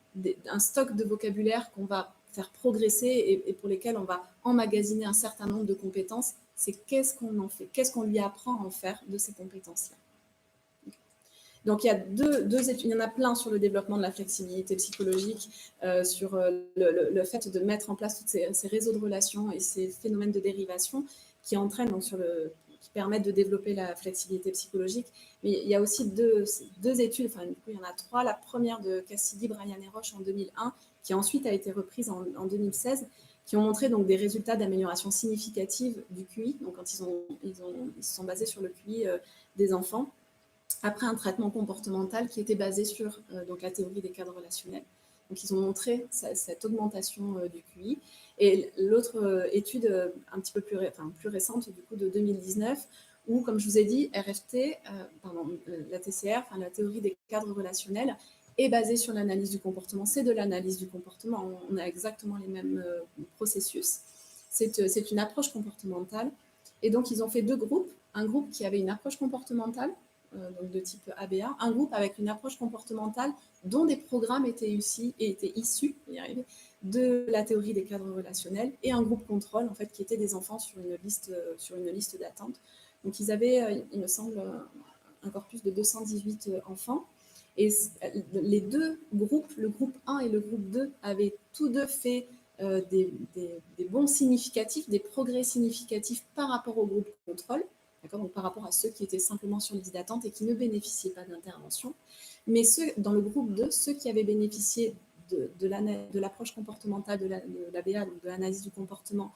un stock de vocabulaire qu'on va faire progresser et pour lesquels on va emmagasiner un certain nombre de compétences, c'est qu'est-ce qu'on en fait, qu'est-ce qu'on lui apprend à en faire de ces compétences-là. Donc, il y a deux études, il y en a plein sur le développement de la flexibilité psychologique, sur le fait de mettre en place tous ces réseaux de relations et ces phénomènes de dérivation qui entraînent, donc qui permettent de développer la flexibilité psychologique. Mais il y a aussi deux études, enfin, du coup, il y en a 3. La première de Cassidy, Bryan et Roche en 2001, qui ensuite a été reprise en 2016, qui ont montré donc, des résultats d'amélioration significative du QI, donc quand ils se sont basés sur le QI des enfants, après un traitement comportemental qui était basé sur donc la théorie des cadres relationnels. Donc, ils ont montré cette augmentation du QI. Et l'autre étude un petit peu plus récente, du coup, de 2019, où, comme je vous ai dit, la TCR, la théorie des cadres relationnels, est basée sur l'analyse du comportement. C'est de l'analyse du comportement. On a exactement les mêmes processus. C'est une approche comportementale. Et donc, ils ont fait 2 groupes. Un groupe qui avait une approche comportementale, donc de type ABA, un groupe avec une approche comportementale dont des programmes étaient issus de la théorie des cadres relationnels, et un groupe contrôle, en fait, qui était des enfants sur une liste d'attente. Donc, ils avaient, il me semble, un corpus de 218 enfants. Et les 2 groupes, le groupe 1 et le groupe 2, avaient tous 2 fait des bons significatifs, des progrès significatifs par rapport au groupe contrôle. Donc, par rapport à ceux qui étaient simplement sur liste d'attente et qui ne bénéficiaient pas d'intervention. Mais dans le groupe 2, ceux qui avaient bénéficié de l'approche comportementale de l'ABA, donc de l'analyse du comportement,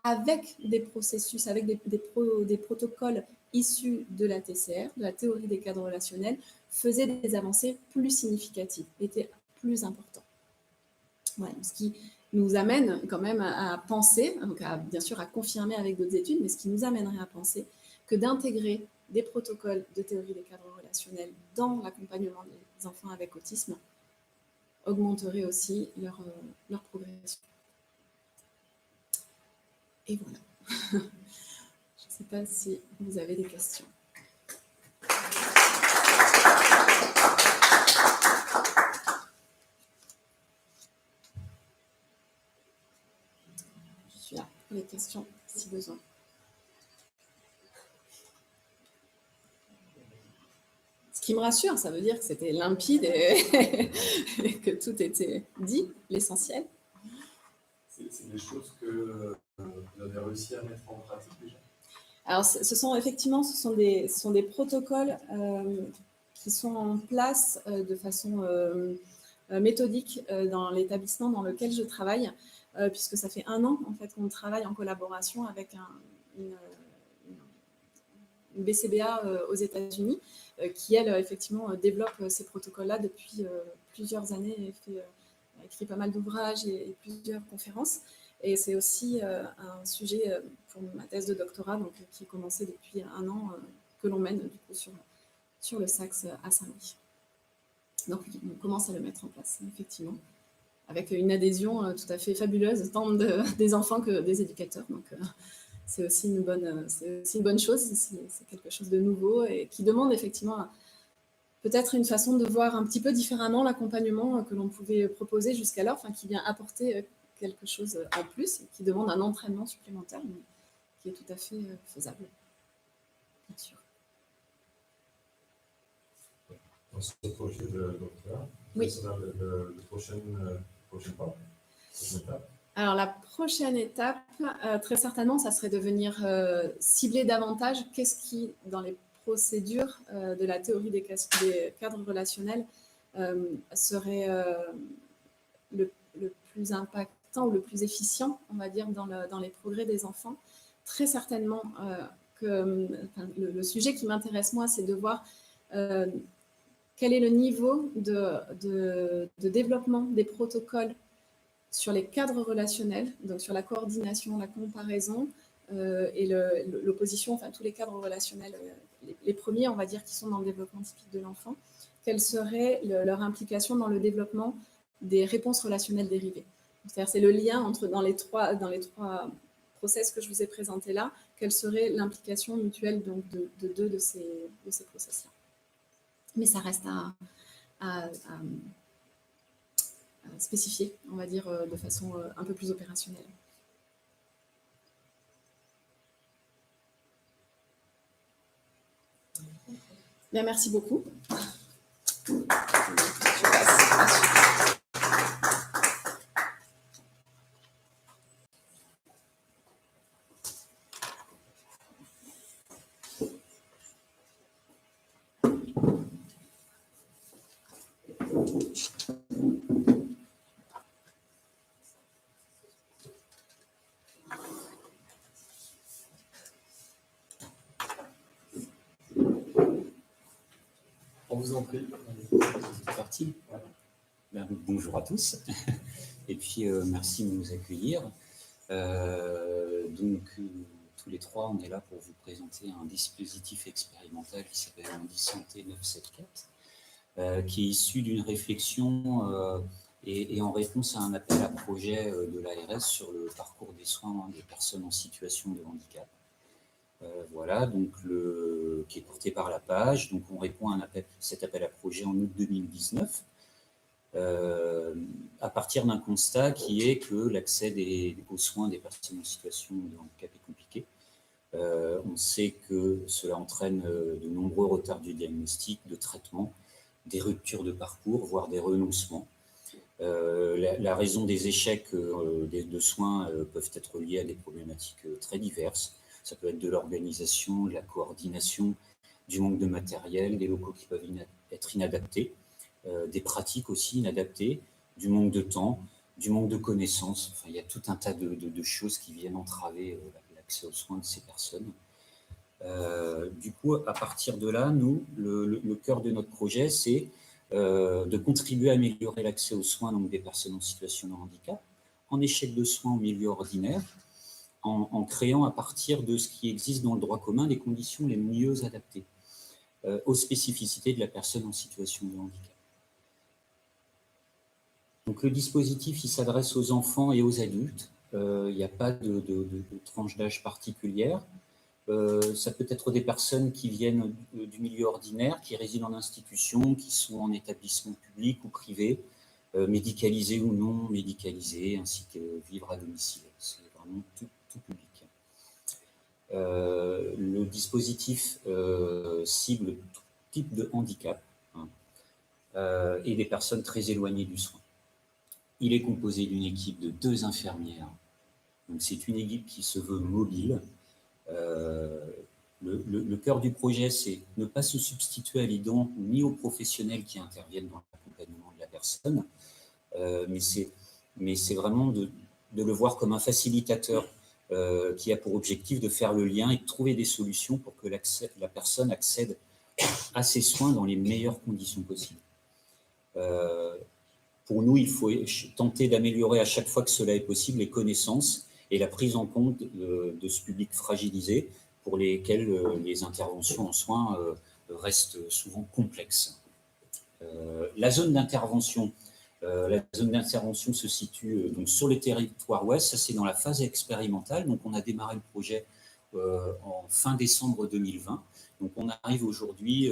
avec des processus, avec des protocoles issus de la TCR, de la théorie des cadres relationnels, faisaient des avancées plus significatives, étaient plus importants. Voilà, ce qui nous amène quand même à penser, donc bien sûr à confirmer avec d'autres études, mais ce qui nous amènerait à penser que d'intégrer des protocoles de théorie des cadres relationnels dans l'accompagnement des enfants avec autisme augmenterait aussi leur progression. Et voilà. Je ne sais pas si vous avez des questions. pour les questions, si besoin. Ce qui me rassure, ça veut dire que c'était limpide et, et que tout était dit, l'essentiel. C'est des choses que vous avez réussi à mettre en pratique déjà? Alors, ce sont des protocoles qui sont en place de façon méthodique dans l'établissement dans lequel je travaille, puisque ça fait 1 an en fait qu'on travaille en collaboration avec une BCBA aux États-Unis, qui elle effectivement développe ces protocoles-là depuis plusieurs années et a écrit pas mal d'ouvrages et plusieurs conférences. Et c'est aussi un sujet pour ma thèse de doctorat, donc, qui est commencée depuis 1 an, que l'on mène du coup sur le Sax à Saint-Louis. Donc on commence à le mettre en place, effectivement, avec une adhésion tout à fait fabuleuse, tant des enfants que des éducateurs. Donc c'est aussi une bonne chose, c'est quelque chose de nouveau et qui demande effectivement peut-être une façon de voir un petit peu différemment l'accompagnement que l'on pouvait proposer jusqu'alors, enfin, qui vient apporter quelque chose en plus, qui demande un entraînement supplémentaire, mais qui est tout à fait faisable, bien sûr. Dans ce projet de doctorat, oui. Quelle sera le prochaine étape? Alors, la prochaine étape, très certainement, ça serait de venir cibler davantage qu'est-ce qui, dans les procédures de la théorie des cadres relationnels, serait le plus impactant ou le plus efficient, on va dire, dans les progrès des enfants. Très certainement le sujet qui m'intéresse, moi, c'est de voir quel est le niveau de développement des protocoles sur les cadres relationnels, donc sur la coordination, la comparaison et l'opposition, enfin tous les cadres relationnels, les premiers, on va dire, qui sont dans le développement typique de l'enfant, quelle serait leur implication dans le développement des réponses relationnelles dérivées. C'est-à-dire, c'est le lien entre dans les trois process que je vous ai présentés là, quelle serait l'implication mutuelle donc, de deux de ces process-là. Mais ça reste à spécifier, on va dire, de façon un peu plus opérationnelle. Bien, merci beaucoup. On vous en prie. C'est parti. Ben, bonjour à tous. Et puis, merci de nous accueillir. Tous les trois, on est là pour vous présenter un dispositif expérimental qui s'appelle Handisanté 974, qui est issu d'une réflexion et en réponse à un appel à projet de l'ARS sur le parcours des soins des personnes en situation de handicap. Voilà, donc qui est porté par la page. Donc on répond à cet appel à projet en août 2019, à partir d'un constat qui est que l'accès aux soins des personnes en situation de handicap est compliqué. On sait que cela entraîne de nombreux retards du diagnostic, de traitement, des ruptures de parcours, voire des renoncements. La raison des échecs de soins peuvent être liées à des problématiques très diverses. Ça peut être de l'organisation, de la coordination, du manque de matériel, des locaux qui peuvent être inadaptés, des pratiques aussi inadaptées, du manque de temps, du manque de connaissances. Enfin, il y a tout un tas de choses qui viennent entraver l'accès aux soins de ces personnes. Du coup, à partir de là, nous, le cœur de notre projet, c'est de contribuer à améliorer l'accès aux soins donc, des personnes en situation de handicap, en échec de soins en milieu ordinaire, en créant à partir de ce qui existe dans le droit commun les conditions les mieux adaptées aux spécificités de la personne en situation de handicap. Donc le dispositif, il s'adresse aux enfants et aux adultes. Il n'y a pas de tranche d'âge particulière. Ça peut être des personnes qui viennent du milieu ordinaire, qui résident en institution, qui sont en établissement public ou privé, médicalisés ou non médicalisés, ainsi que vivre à domicile. C'est vraiment tout Le dispositif cible tout type de handicap, hein, et des personnes très éloignées du soin. Il est composé d'une équipe de 2 infirmières. Donc c'est une équipe qui se veut mobile. Le cœur du projet, c'est ne pas se substituer à l'aidant ni aux professionnels qui interviennent dans l'accompagnement de la personne, mais c'est vraiment de le voir comme un facilitateur qui a pour objectif de faire le lien et de trouver des solutions pour que la personne accède à ses soins dans les meilleures conditions possibles. Pour nous, il faut tenter d'améliorer à chaque fois que cela est possible les connaissances et la prise en compte de ce public fragilisé pour lesquels les interventions en soins restent souvent complexes. La zone d'intervention se situe donc sur le territoire ouest. Ça, c'est dans la phase expérimentale. Donc, on a démarré le projet en fin décembre 2020. Donc, on arrive aujourd'hui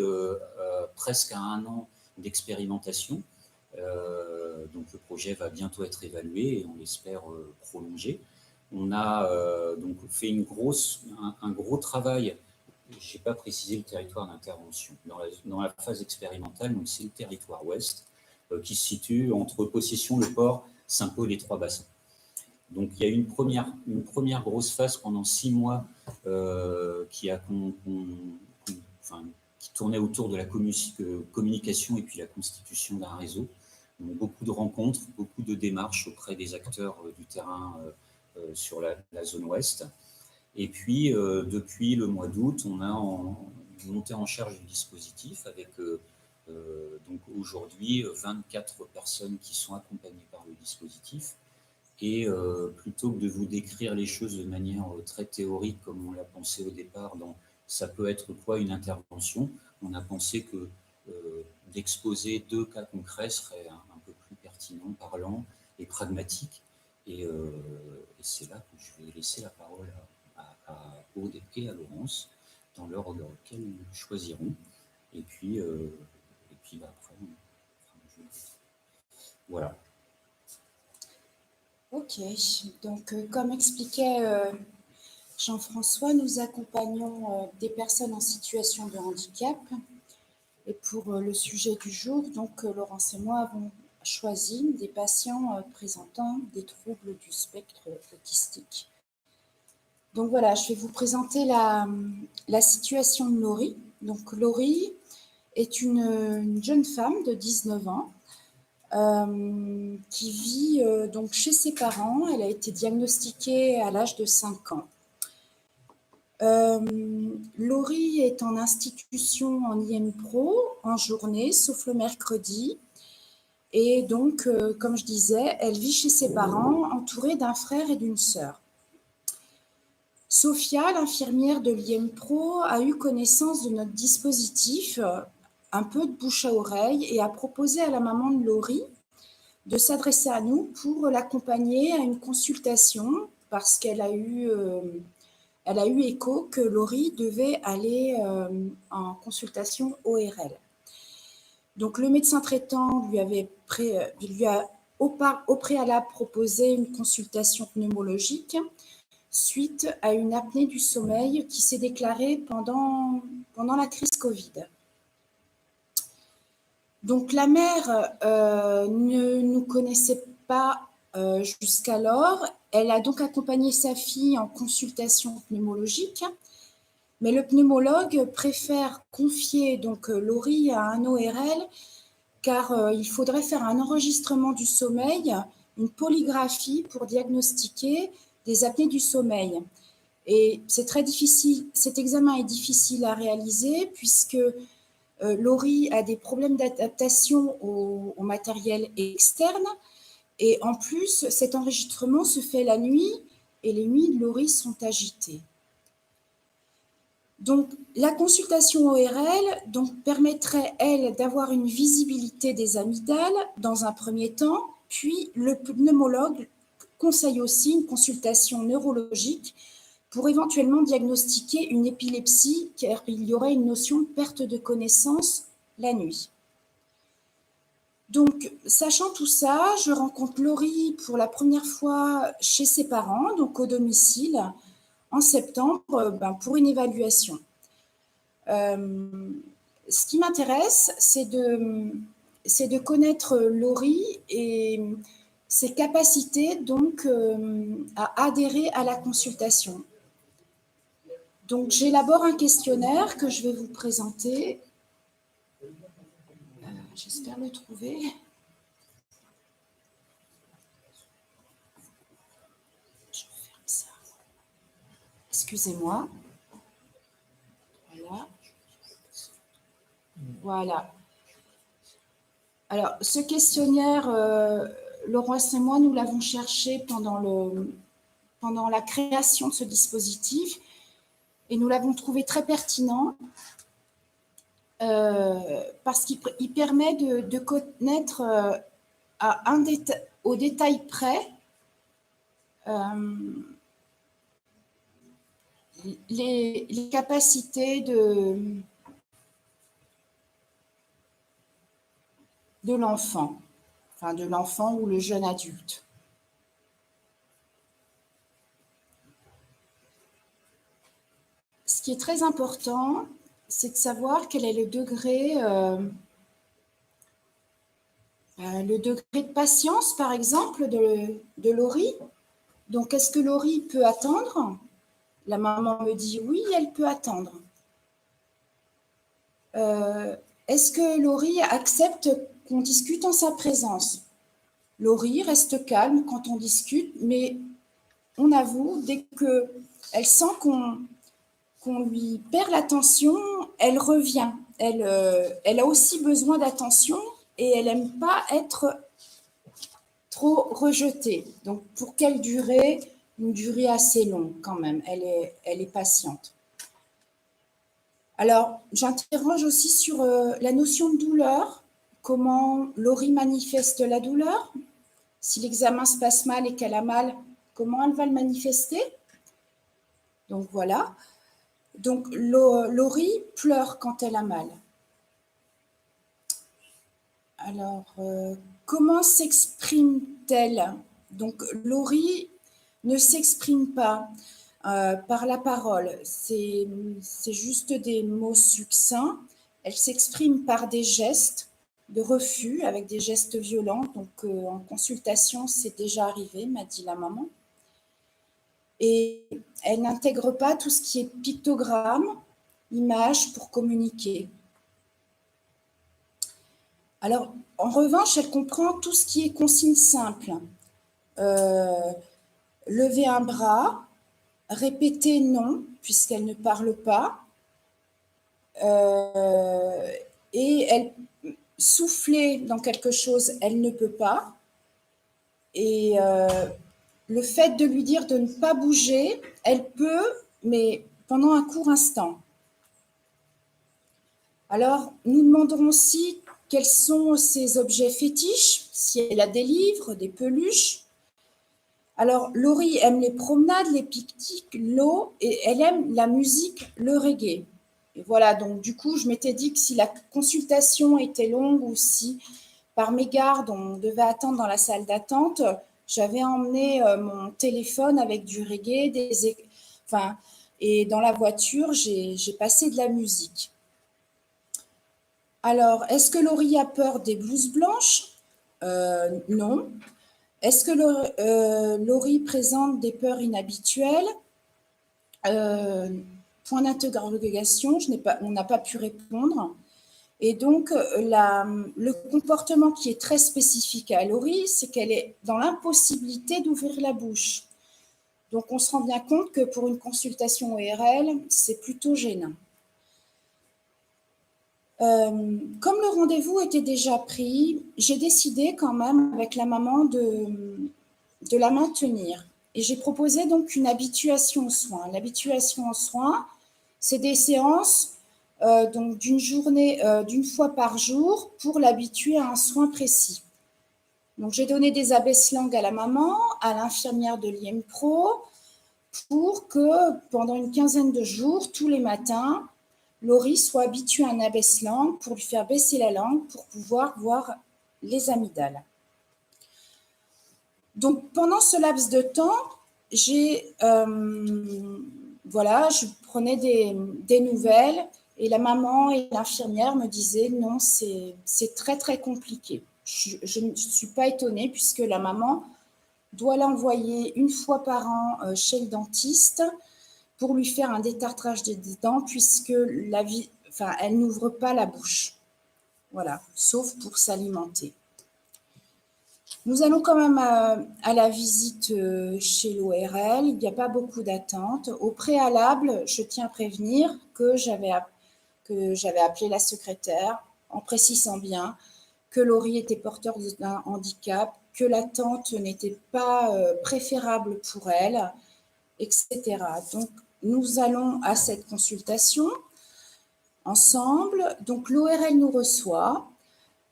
presque à 1 an d'expérimentation. Donc, le projet va bientôt être évalué et on l'espère prolongé. On a donc fait un gros travail. Je n'ai pas précisé le territoire d'intervention. Dans la phase expérimentale, donc c'est le territoire ouest qui se situe entre Possession, Le Port, Saint-Paul et Trois-Bassins. Donc il y a eu une première grosse phase pendant 6 mois qui tournait autour de la communication et puis la constitution d'un réseau. Donc, beaucoup de rencontres, beaucoup de démarches auprès des acteurs du terrain sur la zone ouest. Et puis, depuis le mois d'août, on a une montée en charge du dispositif avec donc aujourd'hui 24 personnes qui sont accompagnées par le dispositif. Et plutôt que de vous décrire les choses de manière très théorique, comme on l'a pensé au départ, dans ça peut être quoi une intervention, on a pensé que d'exposer 2 cas concrets serait un peu plus pertinent, parlant et pragmatique. Et c'est là que je vais laisser la parole à Aude et à Laurence, dans l'ordre auquel ils choisiront. Et puis après, on fera un jeu. Voilà. Ok, donc comme expliquait Jean-François, nous accompagnons des personnes en situation de handicap. Et pour le sujet du jour, donc Laurence et moi avons choisi des patients présentant des troubles du spectre autistique. Donc voilà, je vais vous présenter la situation de Laurie. Donc Laurie est une jeune femme de 19 ans qui vit donc chez ses parents. Elle a été diagnostiquée à l'âge de 5 ans. Laurie est en institution en IMPRO en journée, sauf le mercredi. Et donc, comme je disais, elle vit chez ses parents, entourée d'un frère et d'une sœur. Sophia, l'infirmière de l'IMPRO, a eu connaissance de notre dispositif, un peu de bouche à oreille, et a proposé à la maman de Laurie de s'adresser à nous pour l'accompagner à une consultation, parce qu'elle a eu écho que Laurie devait aller en consultation ORL. Donc, le médecin traitant lui a au préalable proposé une consultation pneumologique suite à une apnée du sommeil qui s'est déclarée pendant la crise Covid. Donc, la mère ne nous connaissait pas jusqu'alors. Elle a donc accompagné sa fille en consultation pneumologique, mais le pneumologue préfère confier donc Laurie à un ORL car il faudrait faire un enregistrement du sommeil, une polygraphie pour diagnostiquer des apnées du sommeil. Et c'est très difficile, cet examen est difficile à réaliser puisque Laurie a des problèmes d'adaptation au matériel externe. Et en plus, cet enregistrement se fait la nuit et les nuits de Laurie sont agitées. Donc, la consultation ORL permettrait, elle, d'avoir une visibilité des amygdales dans un premier temps, puis le pneumologue conseille aussi une consultation neurologique pour éventuellement diagnostiquer une épilepsie, car il y aurait une notion de perte de connaissance la nuit. Donc, sachant tout ça, je rencontre Laurie pour la première fois chez ses parents, donc au domicile, en septembre pour une évaluation. Ce qui m'intéresse, c'est de connaître Laurie et ses capacités donc à adhérer à la consultation. Donc, j'élabore un questionnaire que je vais vous présenter. J'espère le trouver. Je ferme ça. Excusez-moi. Voilà. Voilà. Alors, ce questionnaire, Laurent et moi, nous l'avons cherché pendant la création de ce dispositif et nous l'avons trouvé très pertinent parce qu'il permet de connaître au détail près les capacités de l'enfant, enfin de l'enfant ou le jeune adulte. Ce qui est très important, c'est de savoir quel est le degré de patience, par exemple, de Laurie. Donc, est-ce que Laurie peut attendre? La maman me dit oui, elle peut attendre. Est-ce que Laurie accepte qu'on discute en sa présence? Laurie reste calme quand on discute, mais on avoue, dès qu'elle sent qu'on lui perd l'attention, elle revient. Elle a aussi besoin d'attention et elle n'aime pas être trop rejetée. Donc, pour quelle durée? Une durée assez longue quand même. Elle est patiente. Alors, j'interroge aussi sur la notion de douleur. Comment Laurie manifeste la douleur? Si l'examen se passe mal et qu'elle a mal, comment elle va le manifester? Donc, voilà. Donc, Laurie pleure quand elle a mal. Alors, comment s'exprime-t-elle? Donc, Laurie ne s'exprime pas par la parole. C'est juste des mots succincts. Elle s'exprime par des gestes de refus, avec des gestes violents. Donc, en consultation, c'est déjà arrivé, m'a dit la maman. Et elle n'intègre pas tout ce qui est pictogramme, images pour communiquer. Alors, en revanche, elle comprend tout ce qui est consigne simple. Lever un bras, répéter non, puisqu'elle ne parle pas, et elle souffler dans quelque chose, elle ne peut pas. Et le fait de lui dire de ne pas bouger, elle peut, mais pendant un court instant. Alors, nous demanderons aussi quels sont ses objets fétiches, si elle a des livres, des peluches. Alors, Laurie aime les promenades, les pique-niques, l'eau, et elle aime la musique, le reggae. Et voilà, donc du coup, je m'étais dit que si la consultation était longue ou si par mégarde on devait attendre dans la salle d'attente, j'avais emmené mon téléphone avec du reggae, et dans la voiture, j'ai passé de la musique. Alors, est-ce que Laurie a peur des blouses blanches? Non. Est-ce que Laurie présente des peurs inhabituelles? Point d'interrogation, on n'a pas pu répondre. Et donc, le comportement qui est très spécifique à Laurie, c'est qu'elle est dans l'impossibilité d'ouvrir la bouche. Donc, on se rend bien compte que pour une consultation ORL, c'est plutôt gênant. Comme le rendez-vous était déjà pris, j'ai décidé quand même avec la maman de la maintenir. Et j'ai proposé donc une habituation aux soins. L'habituation aux soins, c'est des séances donc d'une journée, d'une fois par jour pour l'habituer à un soin précis. Donc j'ai donné des abaisse-langues à la maman, à l'infirmière de l'IMPRO, pour que pendant une quinzaine de jours, tous les matins, Laurie soit habituée à un abaisse-langue pour lui faire baisser la langue pour pouvoir voir les amygdales. Donc, pendant ce laps de temps, j'ai voilà, je prenais des nouvelles et la maman et l'infirmière me disaient non, c'est très très compliqué. Je ne suis pas étonnée puisque la maman doit l'envoyer une fois par an chez le dentiste pour lui faire un détartrage des dents puisque elle n'ouvre pas la bouche. Voilà, sauf pour s'alimenter. Nous allons quand même à la visite chez l'ORL. Il n'y a pas beaucoup d'attente. Au préalable, je tiens à prévenir que j'avais appelé la secrétaire en précisant bien que Laurie était porteur d'un handicap, que l'attente n'était pas préférable pour elle, etc. Donc, nous allons à cette consultation ensemble. Donc, l'ORL nous reçoit.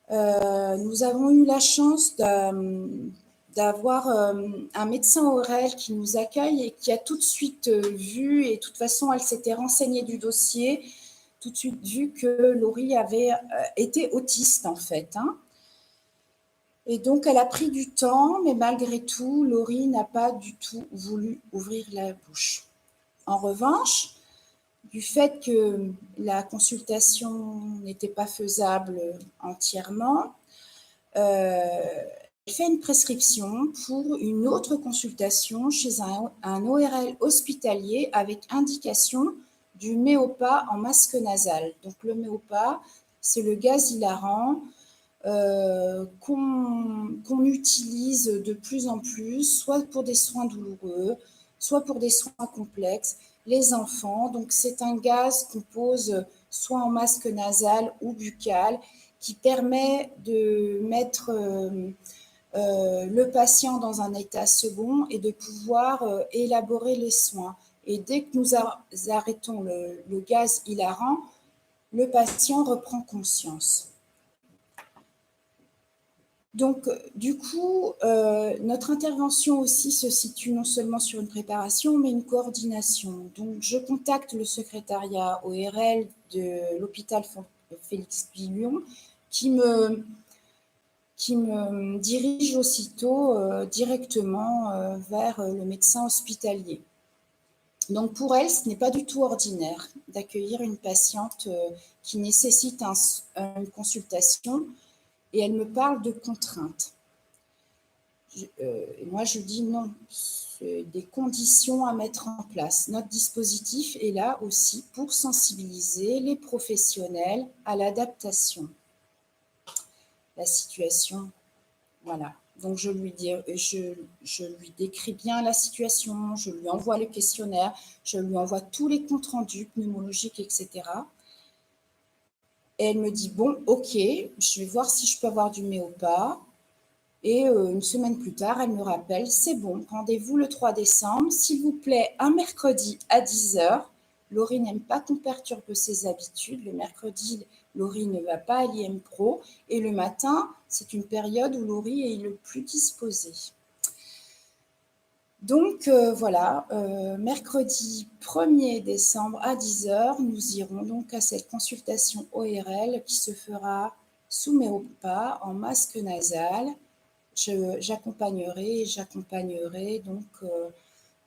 Nous avons eu la chance d'avoir un médecin ORL qui nous accueille et qui a tout de suite vu, et de toute façon, elle s'était renseignée du dossier, tout de suite vu que Laurie avait été autiste, en fait. Hein. Et donc, elle a pris du temps, mais malgré tout, Laurie n'a pas du tout voulu ouvrir la bouche. En revanche, du fait que la consultation n'était pas faisable entièrement, elle fait une prescription pour une autre consultation chez un ORL hospitalier avec indication du Méopa en masque nasal. Donc le Méopa, c'est le gaz hilarant qu'on utilise de plus en plus, soit pour des soins douloureux, soit pour des soins complexes. Les enfants, donc c'est un gaz qu'on pose soit en masque nasal ou buccal, qui permet de mettre le patient dans un état second et de pouvoir élaborer les soins. Et dès que nous arrêtons le gaz hilarant, le patient reprend conscience. Donc, du coup, notre intervention aussi se situe non seulement sur une préparation, mais une coordination. Donc, je contacte le secrétariat ORL de l'hôpital Félix-Villon qui me dirige aussitôt directement vers le médecin hospitalier. Donc, pour elle, ce n'est pas du tout ordinaire d'accueillir une patiente qui nécessite une consultation. Et elle me parle de contraintes. Moi, je dis non, c'est des conditions à mettre en place. Notre dispositif est là aussi pour sensibiliser les professionnels à l'adaptation. La situation, voilà. Donc, je lui décris bien la situation, je lui envoie le questionnaire, je lui envoie tous les comptes rendus pneumologiques, etc. Et elle me dit, bon, ok, je vais voir si je peux avoir du Méopa. Et une semaine plus tard, elle me rappelle, c'est bon, rendez-vous le 3 décembre, s'il vous plaît, un mercredi à 10h. Laurie n'aime pas qu'on perturbe ses habitudes. Le mercredi, Laurie ne va pas à l'IM-Pro. Et le matin, c'est une période où Laurie est le plus disposée. Donc voilà, mercredi 1er décembre à 10h, nous irons donc à cette consultation ORL qui se fera sous Méopa en masque nasal. J'accompagnerai donc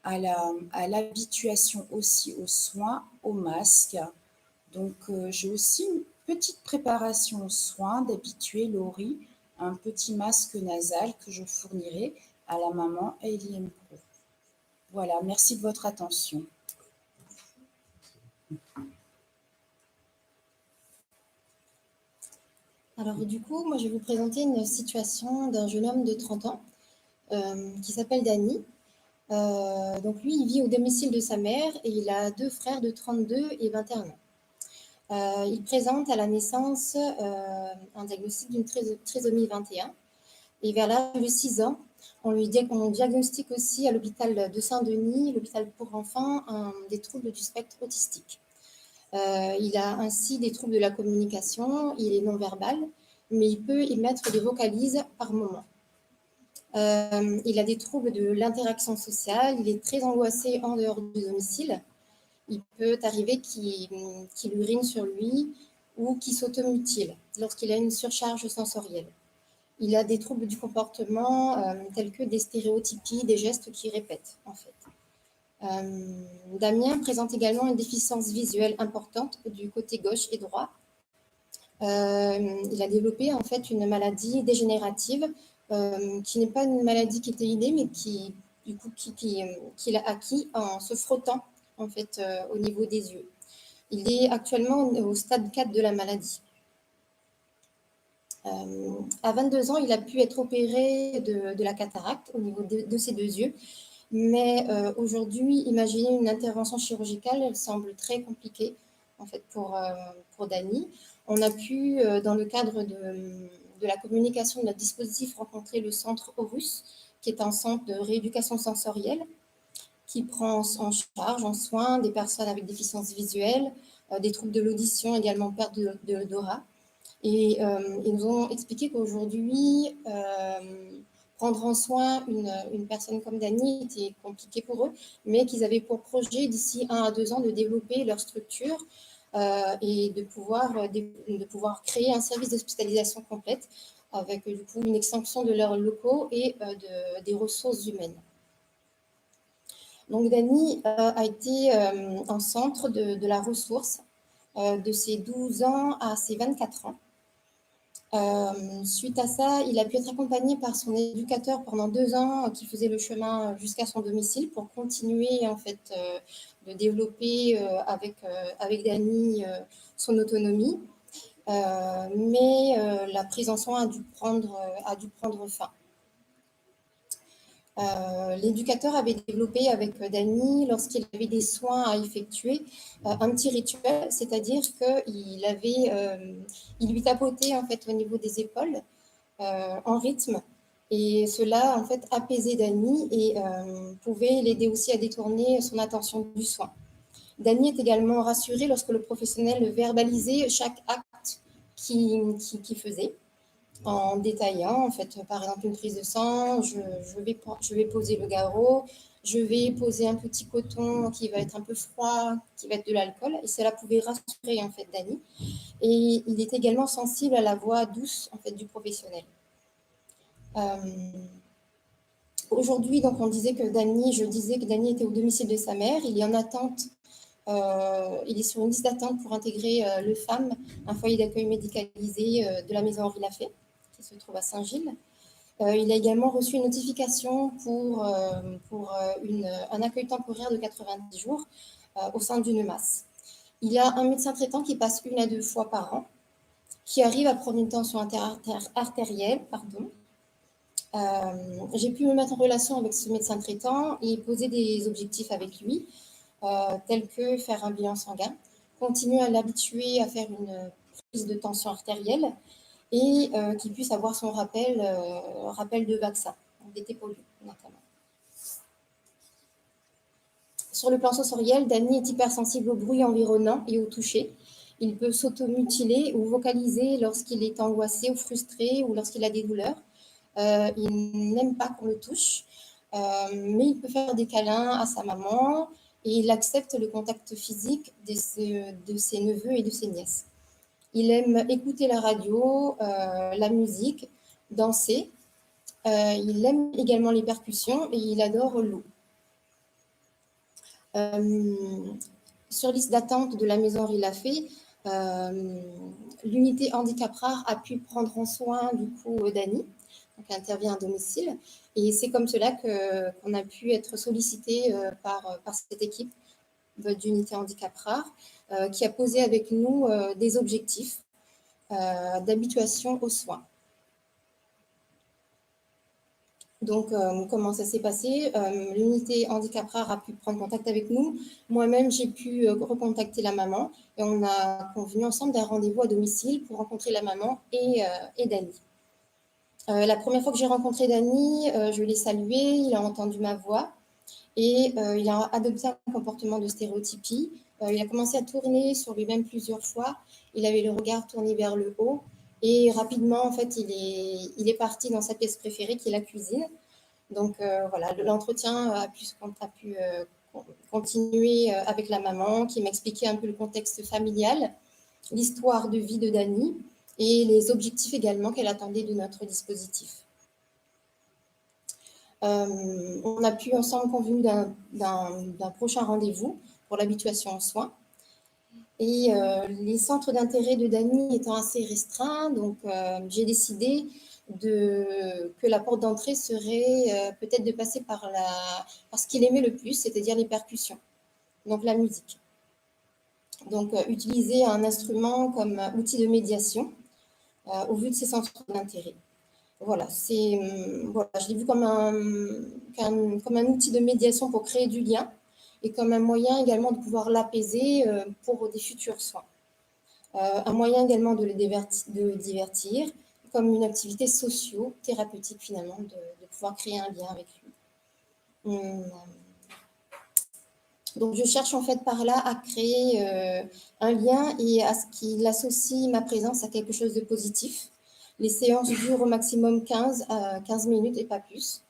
à l'habituation aussi aux soins, aux masques. Donc j'ai aussi une petite préparation aux soins d'habituer Laurie à un petit masque nasal que je fournirai à la maman et l'IM-Pro. Voilà, merci de votre attention. Alors du coup, moi je vais vous présenter une situation d'un jeune homme de 30 ans qui s'appelle Dany. Donc lui, il vit au domicile de sa mère et il a 2 frères de 32 et 21 ans. Il présente à la naissance un diagnostic d'une trisomie 21 et vers l'âge de 6 ans, on diagnostique aussi à l'hôpital de Saint-Denis, l'hôpital pour enfants, des troubles du spectre autistique. Il a ainsi des troubles de la communication, il est non-verbal, mais il peut émettre des vocalises par moment. Il a des troubles de l'interaction sociale, il est très angoissé en dehors du domicile. Il peut arriver qu'il urine sur lui ou qu'il s'automutile lorsqu'il a une surcharge sensorielle. Il a des troubles du comportement tels que des stéréotypies, des gestes qu'il répète en fait. Damien présente également une déficience visuelle importante du côté gauche et droit. Il a développé en fait une maladie dégénérative qui n'est pas une maladie qui était innée, mais qu'il a acquis en se frottant en fait au niveau des yeux. Il est actuellement au stade 4 de la maladie. À 22 ans, il a pu être opéré de la cataracte au niveau de ses deux yeux. Mais aujourd'hui, imaginer une intervention chirurgicale, elle semble très compliquée en fait, pour Dany. On a pu, dans le cadre de la communication de notre dispositif, rencontrer le centre Horus, qui est un centre de rééducation sensorielle, qui prend en charge, en soins, des personnes avec déficience visuelle, des troubles de l'audition, également perte de l'odorat. Et ils nous ont expliqué qu'aujourd'hui, prendre en soin une personne comme Dany était compliqué pour eux, mais qu'ils avaient pour projet d'ici 1 à 2 ans de développer leur structure et de pouvoir créer un service d'hospitalisation complète avec du coup une extension de leurs locaux et des ressources humaines. Donc Dany a été en centre de la ressource de ses 12 ans à ses 24 ans. Suite à ça, il a pu être accompagné par son éducateur pendant 2 ans qui faisait le chemin jusqu'à son domicile pour continuer en fait de développer avec Dany son autonomie. Mais la prise en soin a dû prendre fin. L'éducateur avait développé avec Dany, lorsqu'il avait des soins à effectuer, un petit rituel, c'est-à-dire qu'il lui tapotait en fait au niveau des épaules en rythme, et cela en fait apaisait Dany et pouvait l'aider aussi à détourner son attention du soin. Dany est également rassuré lorsque le professionnel verbalisait chaque acte qu'il faisait, en détaillant, en fait, par exemple, une prise de sang, je vais poser le garrot, je vais poser un petit coton qui va être un peu froid, qui va être de l'alcool, et cela pouvait rassurer, en fait, Dany. Et il est également sensible à la voix douce, en fait, du professionnel. Aujourd'hui, donc, je disais que Dany était au domicile de sa mère, il est en attente, il est sur une liste d'attente pour intégrer le FAM, un foyer d'accueil médicalisé de la maison Henri Lafay, qui se trouve à Saint-Gilles. Il a également reçu une notification pour un accueil temporaire de 90 jours au sein d'une masse. Il y a un médecin traitant qui passe 1 à 2 fois par an, qui arrive à prendre une tension artérielle. J'ai pu me mettre en relation avec ce médecin traitant et poser des objectifs avec lui, tels que faire un bilan sanguin, continuer à l'habituer à faire une prise de tension artérielle, et qu'il puisse avoir son rappel de vaccin, d'été polio notamment. Sur le plan sensoriel, Dany est hypersensible au bruit environnant et au toucher. Il peut s'automutiler ou vocaliser lorsqu'il est angoissé ou frustré ou lorsqu'il a des douleurs. Il n'aime pas qu'on le touche, mais il peut faire des câlins à sa maman et il accepte le contact physique de ses neveux et de ses nièces. Il aime écouter la radio, la musique, danser. Il aime également les percussions et il adore l'eau. Sur liste d'attente de la maison Henri Lafay, l'unité handicap rare a pu prendre en soin du coup Dany, donc elle intervient à domicile. Et c'est comme cela qu'on a pu être sollicité par cette équipe d'unité handicap rare, qui a posé avec nous des objectifs d'habituation aux soins. Donc, comment ça s'est passé? L'unité handicap rare a pu prendre contact avec nous. Moi-même, j'ai pu recontacter la maman et on a convenu ensemble d'un rendez-vous à domicile pour rencontrer la maman et Dany. La première fois que j'ai rencontré Dany, je l'ai salué, il a entendu ma voix et il a adopté un comportement de stéréotypie. Il a commencé à tourner sur lui-même plusieurs fois. Il avait le regard tourné vers le haut. Et rapidement, en fait, il est parti dans sa pièce préférée, qui est la cuisine. Donc, voilà, l'entretien a pu continuer avec la maman, qui m'expliquait un peu le contexte familial, l'histoire de vie de Dany et les objectifs également qu'elle attendait de notre dispositif. On a pu ensemble convenu d'un prochain rendez-vous pour l'habituation aux soins. Et les centres d'intérêt de Dany étant assez restreints, donc j'ai décidé que la porte d'entrée serait peut-être de passer par ce qu'il aimait le plus, c'est-à-dire les percussions, donc la musique. Donc utiliser un instrument comme outil de médiation au vu de ces centres d'intérêt. Voilà, je l'ai vu comme un outil de médiation pour créer du lien et comme un moyen également de pouvoir l'apaiser pour des futurs soins. Un moyen également de le divertir, comme une activité socio-thérapeutique finalement, de pouvoir créer un lien avec lui. Donc je cherche en fait par là à créer un lien et à ce qu'il associe ma présence à quelque chose de positif. Les séances durent au maximum 15 minutes et pas plus,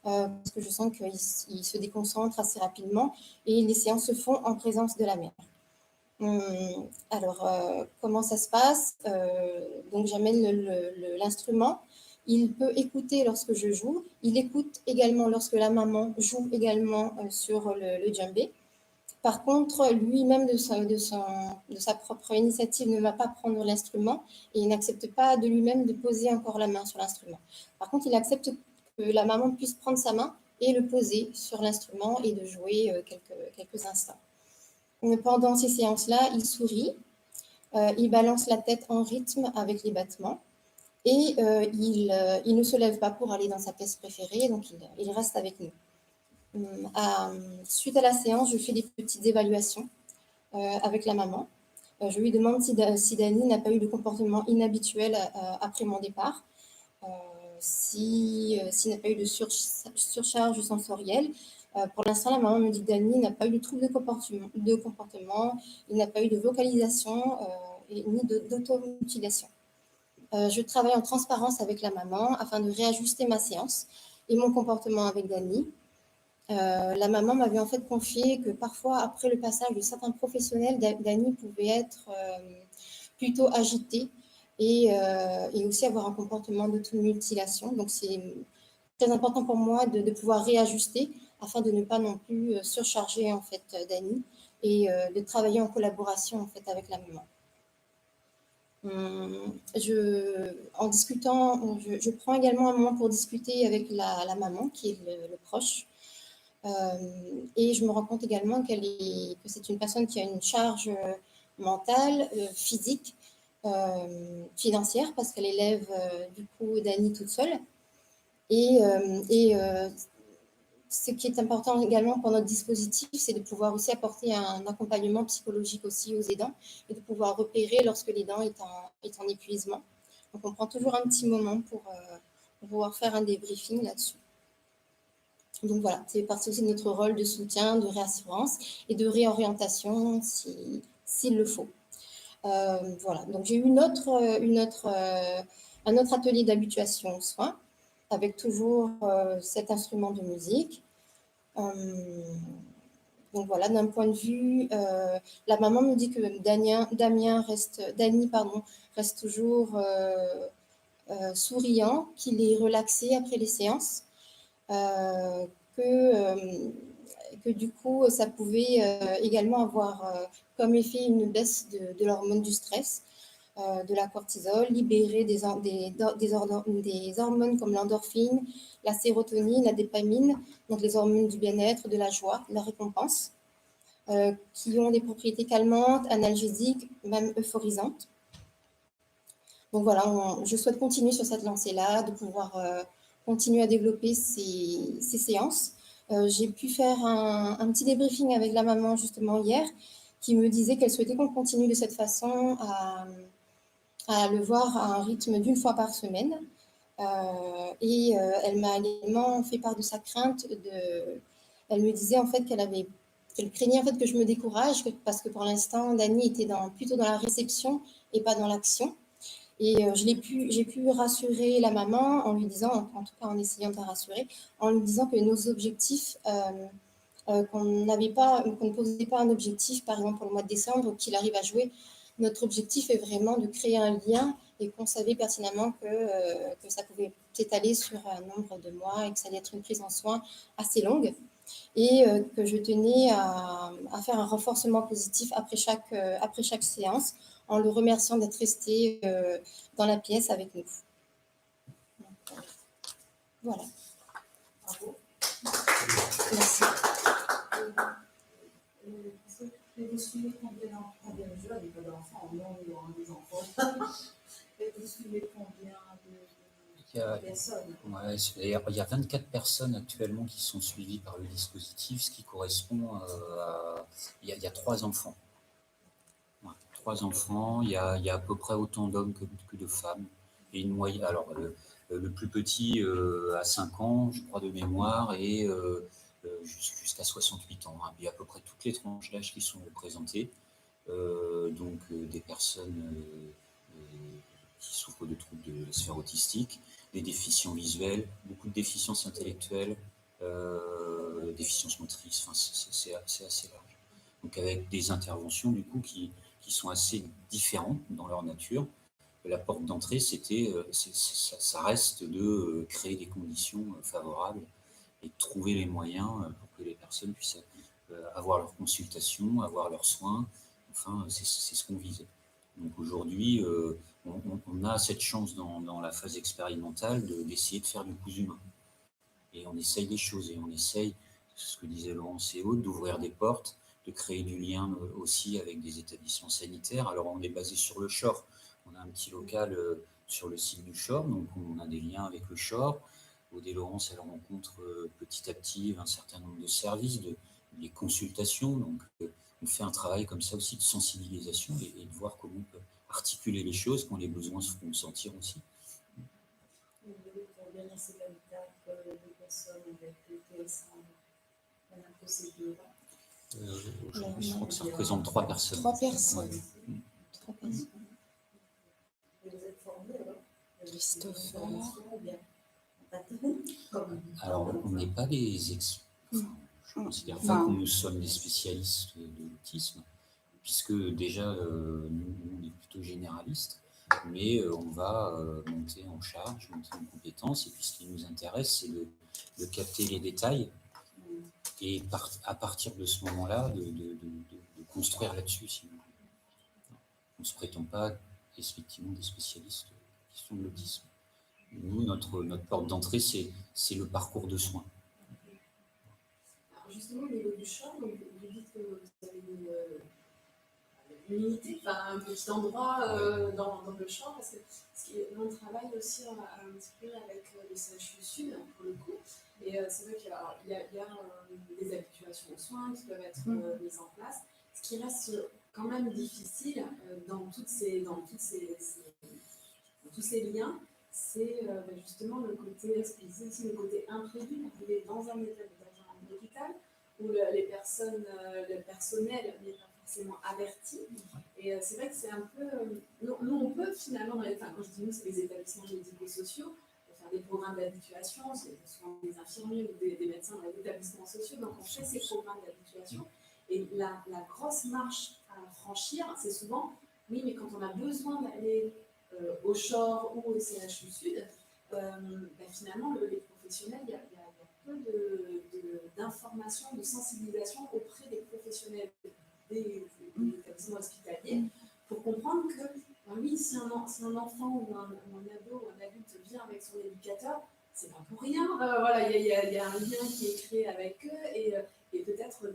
parce que je sens qu'il se déconcentre assez rapidement et les séances se font en présence de la mère. Alors, comment ça se passe? Donc, j'amène l'instrument. Il peut écouter lorsque je joue. Il écoute également lorsque la maman joue également sur le djembé. Par contre, lui-même, de sa propre initiative, ne va pas prendre l'instrument et il n'accepte pas de lui-même de poser encore la main sur l'instrument. Par contre, il accepte que la maman puisse prendre sa main et le poser sur l'instrument et de jouer quelques instants. Pendant ces séances-là, il sourit, il balance la tête en rythme avec les battements et il ne se lève pas pour aller dans sa pièce préférée, donc il reste avec nous. Suite à la séance, je fais des petites évaluations avec la maman. Je lui demande si Dany n'a pas eu de comportement inhabituel après mon départ, s'il n'a pas eu de surcharge sensorielle. Pour l'instant, la maman me dit que Dany n'a pas eu de trouble de comportement, il n'a pas eu de vocalisation ni d'automutilation. Je travaille en transparence avec la maman afin de réajuster ma séance et mon comportement avec Dany. La maman m'avait en fait confié que parfois, après le passage de certains professionnels, Dany pouvait être plutôt agitée et aussi avoir un comportement d'automutilation. Donc, c'est très important pour moi de pouvoir réajuster afin de ne pas non plus surcharger en fait Dany et de travailler en collaboration en fait avec la maman. En discutant, je prends également un moment pour discuter avec la maman qui est le proche. Et je me rends compte également que c'est une personne qui a une charge mentale, physique, financière, parce qu'elle élève du coup Dany toute seule. Et ce qui est important également pour notre dispositif, c'est de pouvoir aussi apporter un accompagnement psychologique aussi aux aidants et de pouvoir repérer lorsque l'aidant est en épuisement. Donc, on prend toujours un petit moment pour pouvoir faire un débriefing là-dessus. Donc voilà, c'est partie aussi de notre rôle de soutien, de réassurance et de réorientation s'il le faut. Voilà, donc j'ai eu un autre atelier d'habituation aux soins avec toujours cet instrument de musique. Donc voilà, d'un point de vue, la maman me dit que Dany reste toujours souriant, qu'il est relaxé après les séances. Que du coup, ça pouvait également avoir comme effet une baisse de l'hormone du stress, de la cortisol, libérer des hormones comme l'endorphine, la sérotonine, la dopamine, donc les hormones du bien-être, de la joie, de la récompense, qui ont des propriétés calmantes, analgésiques, même euphorisantes. Donc voilà, je souhaite continuer sur cette lancée-là, de pouvoir continuer à développer ces séances. J'ai pu faire un petit débriefing avec la maman justement hier, qui me disait qu'elle souhaitait qu'on continue de cette façon à le voir à un rythme d'une fois par semaine. Elle m'a également fait part de sa crainte. Elle me disait en fait qu'elle craignait en fait que je me décourage, parce que pour l'instant, Dany était plutôt dans la réception et pas dans l'action. Et j'ai pu rassurer la maman en lui disant, en tout cas en essayant de la rassurer, en lui disant que nos objectifs, qu'on ne posait pas un objectif, par exemple pour le mois de décembre, qu'il arrive à jouer. Notre objectif est vraiment de créer un lien et qu'on savait pertinemment que ça pouvait s'étaler sur un nombre de mois et que ça allait être une prise en soin assez longue et que je tenais à faire un renforcement positif après chaque séance en le remerciant d'être resté dans la pièce avec nous. Donc, voilà. Bravo. Merci. Vous suivez combien de jeunes, pas d'enfants, non, des enfants. Vous suivez combien de personnes? Ouais, il y a 24 personnes actuellement qui sont suivies par le dispositif, ce qui correspond à... Il y a 3 enfants. Ouais, 3 enfants, il y a à peu près autant d'hommes que de femmes. Et une moyenne, alors, le plus petit a 5 ans, je crois, de mémoire, et jusqu'à 68 ans. Hein. Il y a à peu près toutes les tranches d'âge qui sont représentées. Donc, des personnes qui souffrent de troubles de la sphère autistique, des déficiences visuelles, beaucoup de déficiences intellectuelles, déficiences motrices, enfin, c'est assez large. Donc avec des interventions du coup qui sont assez différentes dans leur nature. La porte d'entrée, ça reste de créer des conditions favorables et de trouver les moyens pour que les personnes puissent avoir leur consultation, avoir leurs soins. Enfin, c'est ce qu'on vise. Donc aujourd'hui, on a cette chance dans la phase expérimentale d'essayer de faire du cousu humain. Et on essaye des choses, et on essaye, ce que disait Laurence et autres, d'ouvrir des portes, de créer du lien aussi avec des établissements sanitaires. Alors on est basé sur le Shore. On a un petit local sur le site du Shore, donc on a des liens avec le Shore. Aude et Laurence, elles rencontrent petit à petit un certain nombre de services, des consultations. Donc on fait un travail comme ça aussi de sensibilisation et de voir comment on peut articuler les choses quand les besoins se font sentir aussi. Vous voulez combien dans ces habitats de personnes avec le TSA? On a que ces deux-là. Je crois que ça représente 3 personnes. 3 personnes. Ouais. 3 personnes. Et vous êtes formés alors? Christopher. Alors, on n'est pas des experts. Enfin, je ne considère pas que nous sommes des spécialistes de l'autisme, puisque déjà, nous, on est plutôt généralistes, mais on va monter en charge, monter en compétences, et puis ce qui nous intéresse, c'est de capter les détails, et à partir de ce moment-là, de construire là-dessus. Sinon, on ne se prétend pas effectivement des spécialistes de question de l'autisme. Nous, notre porte d'entrée, c'est le parcours de soins. Alors justement, au niveau du champ, vous dites que vous avez une unité, enfin un petit endroit dans le champ, parce que on travaille aussi un petit peu avec le CHU Sud, pour le coup. Et c'est vrai qu'il y a des habituations aux soins qui peuvent être mises en place. Ce qui reste quand même difficile dans tous ces liens, c'est justement le côté explicite, aussi le côté imprévu, d'arriver dans un hôpital où le personnel n'est pas forcément averti. Et c'est vrai que c'est un peu... nous, on peut finalement, quand je dis nous, c'est les établissements médico-sociaux, faire des programmes d'habituation, c'est souvent des infirmiers ou des médecins dans les établissements sociaux, donc on fait ces programmes d'habituation. Et la grosse marche à franchir, c'est souvent, oui, mais quand on a besoin d'aller au Shore ou au CHU Sud, finalement, les professionnels, il y a peu d'informations, de sensibilisation auprès des professionnels des établissements hospitaliers pour comprendre que, oui, si un enfant ou un ado ou un adulte vient avec son éducateur, c'est pas pour rien. Voilà, il y a un lien qui est créé avec eux et peut-être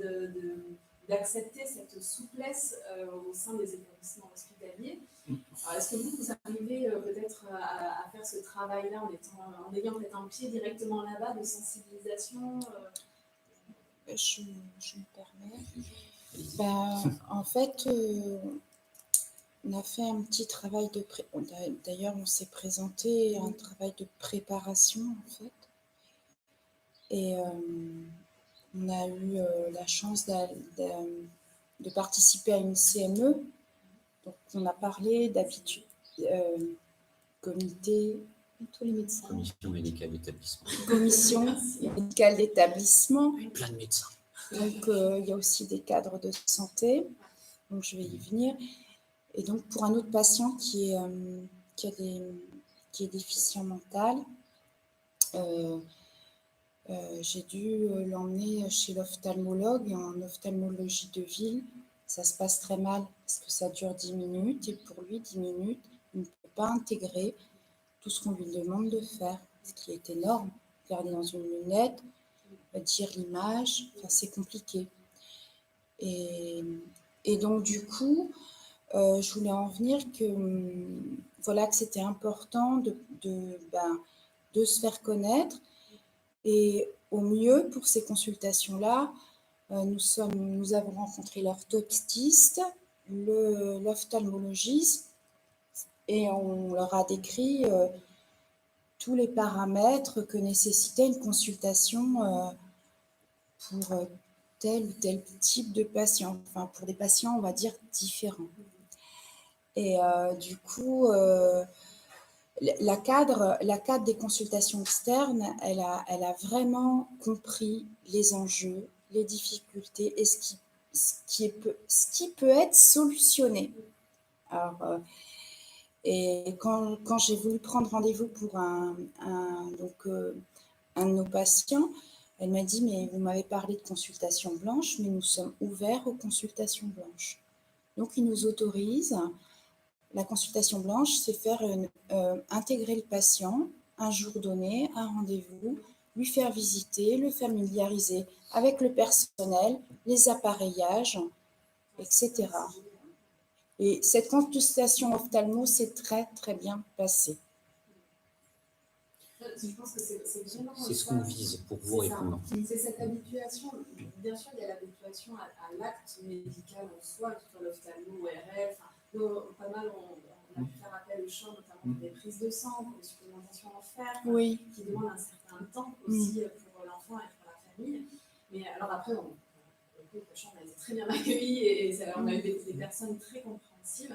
d'accepter cette souplesse au sein des établissements hospitaliers. Alors, est-ce que vous arrivez peut-être à faire ce travail-là en ayant peut-être un pied directement là-bas de sensibilisation Je me permets. En fait, on a fait un petit travail d'ailleurs, on s'est présenté un travail de préparation, en fait. Et on a eu la chance de participer à une CME. Donc, on a parlé d'habitude, comité... Tous les médecins. Commission médicale d'établissement. Commission médicale d'établissement. Plein de médecins. Donc, il y a aussi des cadres de santé. Donc, je vais y venir. Et donc, pour un autre patient qui est déficient mental, j'ai dû l'emmener chez l'ophtalmologue, et en ophtalmologie de ville, ça se passe très mal parce que ça dure 10 minutes et pour lui, 10 minutes, il ne peut pas intégrer tout ce qu'on lui demande de faire, ce qui est énorme. Regarder dans une lunette, dire l'image, enfin, c'est compliqué. Et donc, du coup, je voulais en venir voilà, que c'était important de se faire connaître. Et au mieux, pour ces consultations-là, nous avons rencontré l'orthoptiste, l'ophtalmologiste, et on leur a décrit tous les paramètres que nécessitait une consultation pour tel ou tel type de patient, enfin pour des patients, on va dire, différents. Et du coup, la cadre des consultations externes, elle a vraiment compris les enjeux, les difficultés et ce qui peut être solutionné. Alors, et quand j'ai voulu prendre rendez-vous pour un de nos patients, elle m'a dit, mais vous m'avez parlé de consultation blanche, mais nous sommes ouverts aux consultations blanches. Donc, ils nous autorisent. La consultation blanche, c'est faire intégrer le patient un jour donné, un rendez-vous, lui faire visiter, le familiariser avec le personnel, les appareillages, etc. Et cette consultation ophtalmo s'est très, très bien passée. Je pense que c'est vraiment C'est ce qu'on vise pour vous répondre. C'est cette habituation. Bien sûr, il y a l'habituation à l'acte médical en soi, que ce soit l'ophtalmo, ORL. Nous, pas mal, on a pu faire appel au champ, notamment pour des prises de sang, pour les supplémentations en fer, Oui. qui demandent un certain temps aussi pour l'enfant et pour la famille. Mais alors après, le champ a été très bien accueilli et on a eu des personnes très compréhensives.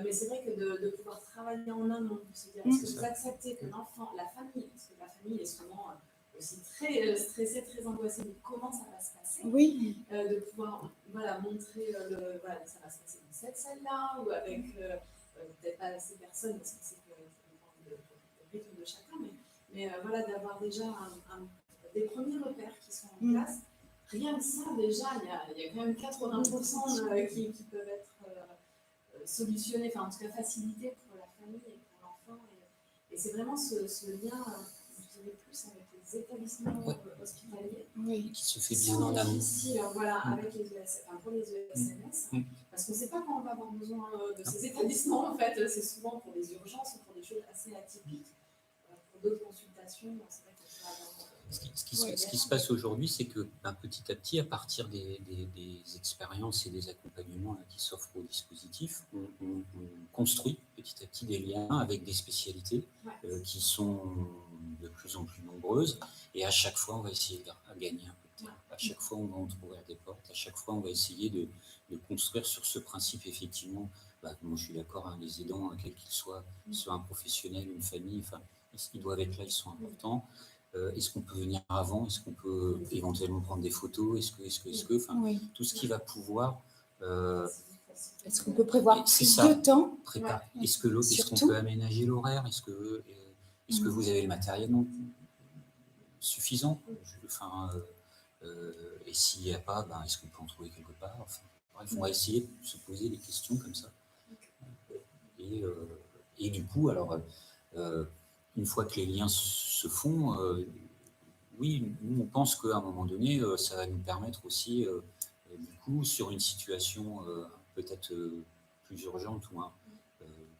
Mais c'est vrai que de pouvoir travailler en amont, de se dire, est-ce que vous acceptez que l'enfant, la famille, parce que la famille est souvent aussi très stressée, très angoissée de comment ça va se passer, de pouvoir montrer, ça va se passer dans cette salle-là, ou avec peut-être pas ces personnes, parce que c'est le rythme de chacun, mais voilà, d'avoir déjà des premiers repères qui sont en place. Rien que ça, déjà, il y a quand même 80% qui peuvent être solutionner, enfin en tout cas faciliter pour la famille et pour l'enfant. Et c'est vraiment ce lien, je dirais plus avec les établissements hospitaliers. Qui se fait bien en amont. Ici, voilà, avec les pour les ESMS, parce qu'on ne sait pas quand on va avoir besoin de ces établissements, en fait. C'est souvent pour des urgences ou pour des choses assez atypiques. Pour d'autres consultations, c'est vrai qu'on peut avoir... Ce qui se passe aujourd'hui, c'est que petit à petit, à partir des expériences et des accompagnements qui s'offrent au dispositif, on construit petit à petit des liens avec des spécialités qui sont de plus en plus nombreuses. Et à chaque fois, on va essayer de gagner un peu de temps. À chaque fois, on va ouvrir des portes. À chaque fois, on va essayer de construire sur ce principe, effectivement. Moi, je suis d'accord, les aidants, quels qu'ils soient, soit un professionnel, une famille, ils doivent être là, ils sont importants. Est-ce qu'on peut venir avant? Est-ce qu'on peut éventuellement prendre des photos? Est-ce que tout ce qui va pouvoir... Est-ce qu'on peut prévoir plus de temps? Est-ce qu'on peut aménager l'horaire? Est-ce que vous avez le matériel suffisant? Et s'il n'y a pas, est-ce qu'on peut en trouver quelque part? Bref, on va essayer de se poser des questions comme ça. Et du coup, alors... une fois que les liens se font, oui, nous on pense qu'à un moment donné, ça va nous permettre aussi, du coup, sur une situation peut-être plus urgente ou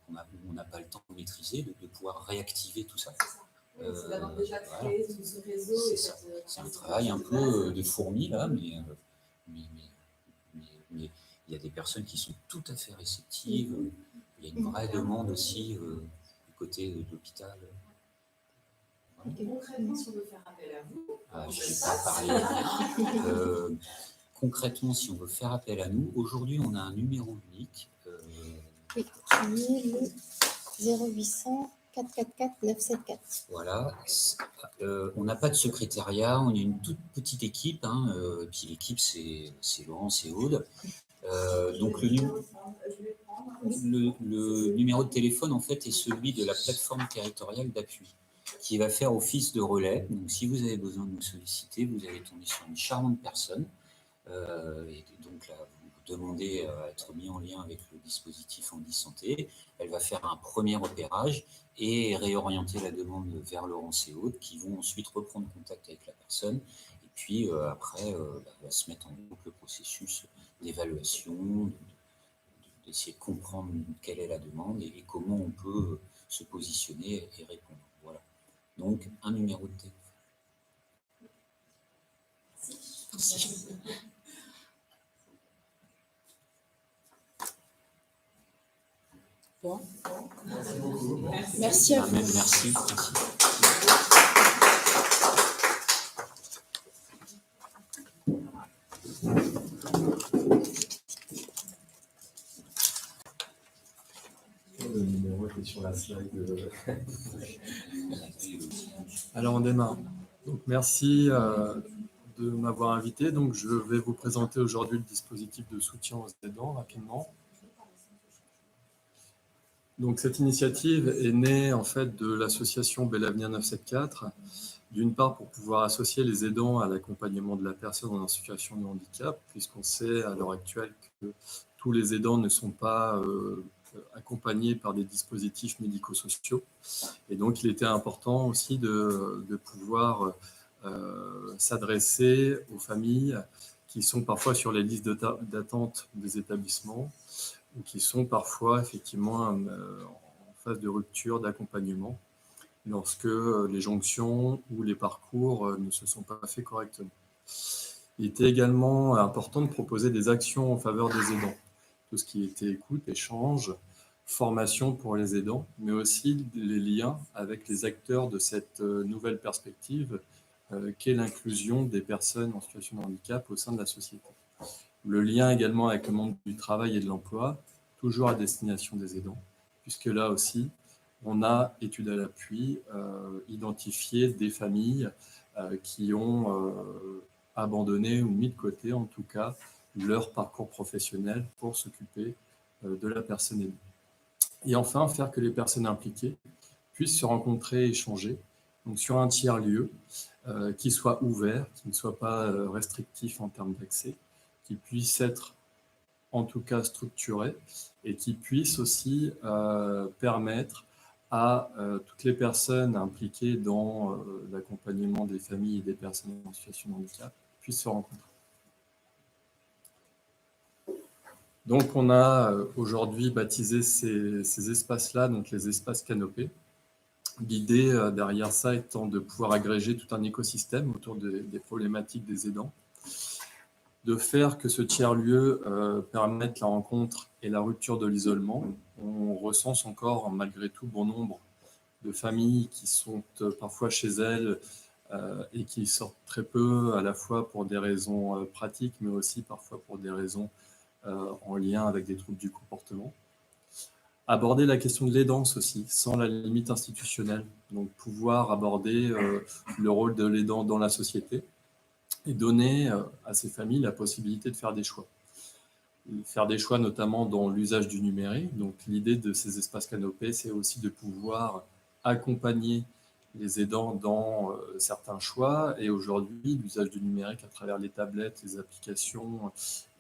on n'a pas le temps de maîtriser, de pouvoir réactiver tout ça. C'est d'avoir déjà créé tout ce réseau. C'est un travail un peu de fourmi là, mais il y a des personnes qui sont tout à fait réceptives. Il y a une vraie demande aussi du côté de l'hôpital. Et concrètement, si on veut faire appel à vous, je vais pas parler. Concrètement, si on veut faire appel à nous, aujourd'hui, on a un numéro unique. Oui, qui est le 0800 444 974. Voilà. On n'a pas de secrétariat, on est une toute petite équipe. Et puis l'équipe, c'est Laurence et Aude. Donc le numéro de téléphone, en fait, est celui de la plateforme territoriale d'appui. qui va faire office de relais. Donc, si vous avez besoin de nous solliciter, vous allez tomber sur une charmante personne. Et donc là, vous demandez à être mis en lien avec le dispositif Handy Santé. Elle va faire un premier repérage et réorienter la demande vers Laurence et autres, qui vont ensuite reprendre contact avec la personne. Et puis après, va se mettre en route le processus d'évaluation, d'essayer de comprendre quelle est la demande et comment on peut se positionner et répondre. Voilà. Donc, un numéro de téléphone. Bon. Merci beaucoup. Merci à vous. Merci. Le numéro était sur la slide. Alors on démarre. Donc merci de m'avoir invité. Donc je vais vous présenter aujourd'hui le dispositif de soutien aux aidants rapidement. Donc cette initiative est née en fait de l'association Bel Avenir 974, d'une part pour pouvoir associer les aidants à l'accompagnement de la personne en situation de handicap, puisqu'on sait à l'heure actuelle que tous les aidants ne sont pas accompagnés par des dispositifs médico-sociaux. Et donc il était important aussi de pouvoir s'adresser aux familles qui sont parfois sur les listes d'attente des établissements, ou qui sont parfois effectivement en phase de rupture d'accompagnement lorsque les jonctions ou les parcours ne se sont pas faits correctement. Il était également important de proposer des actions en faveur des aidants, tout ce qui était écoute, échange, formation pour les aidants, mais aussi les liens avec les acteurs de cette nouvelle perspective qu'est l'inclusion des personnes en situation de handicap au sein de la société. Le lien également avec le monde du travail et de l'emploi, toujours à destination des aidants, puisque là aussi, on a, études à l'appui, identifié des familles qui ont abandonné ou mis de côté, en tout cas, leur parcours professionnel pour s'occuper de la personne aidée. Et enfin, faire que les personnes impliquées puissent se rencontrer et échanger, donc sur un tiers-lieu qui soit ouvert, qui ne soit pas restrictif en termes d'accès, qui puisse être en tout cas structuré et qui puisse aussi permettre à toutes les personnes impliquées dans l'accompagnement des familles et des personnes en situation de handicap puissent se rencontrer. Donc on a aujourd'hui baptisé ces espaces-là, donc les espaces canopés. L'idée derrière ça étant de pouvoir agréger tout un écosystème autour des problématiques des aidants, de faire que ce tiers-lieu permette la rencontre et la rupture de l'isolement. On recense encore malgré tout bon nombre de familles qui sont parfois chez elles et qui sortent très peu, à la fois pour des raisons pratiques, mais aussi parfois pour des raisons en lien avec des troubles du comportement. Aborder la question de l'aidance aussi, sans la limite institutionnelle. Donc pouvoir aborder le rôle de l'aidant dans la société et donner à ces familles la possibilité de faire des choix. Faire des choix notamment dans l'usage du numérique. Donc l'idée de ces espaces canopés, c'est aussi de pouvoir accompagner les aidants dans certains choix. Et aujourd'hui, l'usage du numérique à travers les tablettes, les applications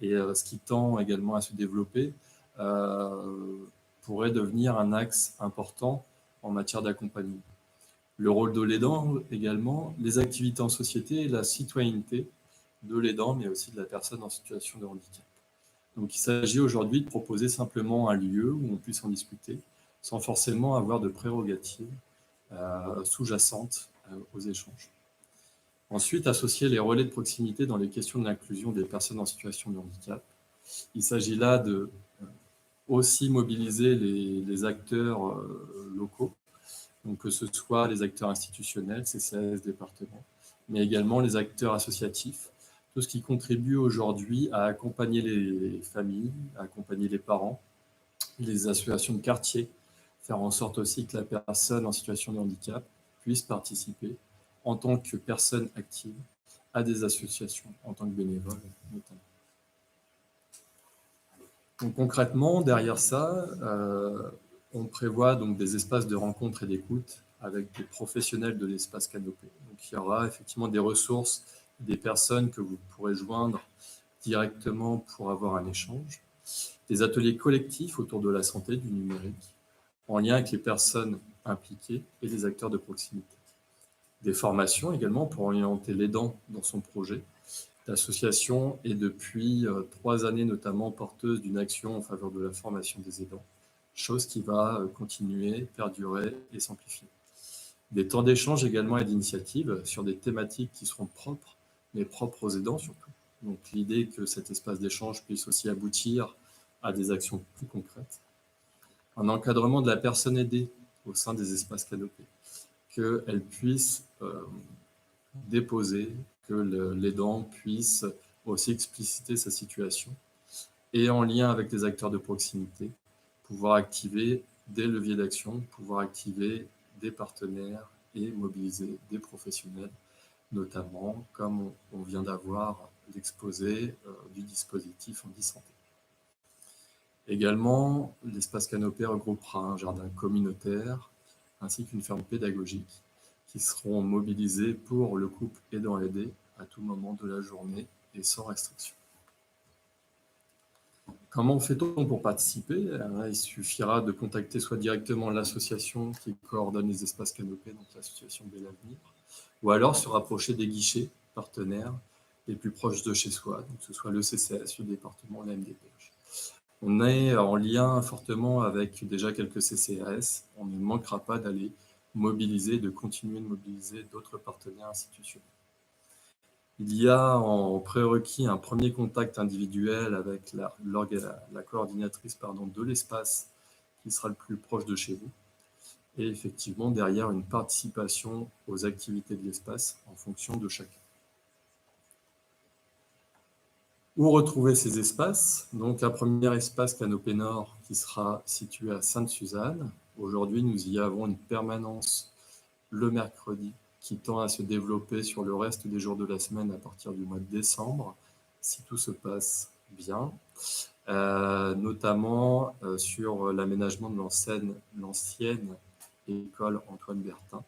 et ce qui tend également à se développer pourrait devenir un axe important en matière d'accompagnement. Le rôle de l'aidant également, les activités en société et la citoyenneté de l'aidant, mais aussi de la personne en situation de handicap. Donc il s'agit aujourd'hui de proposer simplement un lieu où on puisse en discuter, sans forcément avoir de prérogatives sous-jacentes aux échanges. Ensuite, associer les relais de proximité dans les questions de l'inclusion des personnes en situation de handicap. Il s'agit là de aussi mobiliser les acteurs locaux, donc que ce soit les acteurs institutionnels, CCAS, départements, mais également les acteurs associatifs, tout ce qui contribue aujourd'hui à accompagner les familles, à accompagner les parents, les associations de quartier, faire en sorte aussi que la personne en situation de handicap puisse participer en tant que personne active à des associations, en tant que bénévole notamment. Donc concrètement, derrière ça, on prévoit donc des espaces de rencontre et d'écoute avec des professionnels de l'espace Canopé. Donc, il y aura effectivement des ressources, des personnes que vous pourrez joindre directement pour avoir un échange, des ateliers collectifs autour de la santé, du numérique, en lien avec les personnes impliquées et les acteurs de proximité. Des formations également pour orienter l'aidant dans son projet. L'association est depuis 3 années notamment porteuse d'une action en faveur de la formation des aidants, chose qui va continuer, perdurer et s'amplifier. Des temps d'échange également et d'initiatives sur des thématiques qui seront propres, mais propres aux aidants surtout. Donc l'idée que cet espace d'échange puisse aussi aboutir à des actions plus concrètes. Un encadrement de la personne aidée au sein des espaces Canopé, qu'elle puisse déposer, que l'aidant puisse aussi expliciter sa situation et en lien avec les acteurs de proximité, pouvoir activer des leviers d'action, pouvoir activer des partenaires et mobiliser des professionnels, notamment comme on vient d'avoir l'exposé du dispositif en e-santé. Également, l'espace Canopé regroupera un jardin communautaire ainsi qu'une ferme pédagogique qui seront mobilisés pour le couple aidant-aidé à tout moment de la journée et sans restriction. Comment fait-on pour participer? Il suffira de contacter soit directement l'association qui coordonne les espaces Canopé, donc l'association Bel Avenir, ou alors se rapprocher des guichets partenaires les plus proches de chez soi, donc que ce soit le CCAS, le département, la MDPH. On est en lien fortement avec déjà quelques CCAS, on ne manquera pas d'aller mobiliser, de continuer de mobiliser d'autres partenaires institutionnels. Il y a en prérequis un premier contact individuel avec la coordinatrice de l'espace qui sera le plus proche de chez vous. Et effectivement, derrière, une participation aux activités de l'espace en fonction de chacun. Où retrouver ces espaces? Donc, un premier espace Canopé Nord qui sera situé à Sainte-Suzanne. Aujourd'hui, nous y avons une permanence le mercredi qui tend à se développer sur le reste des jours de la semaine à partir du mois de décembre, si tout se passe bien, notamment sur l'aménagement de l'ancienne école Antoine Bertin,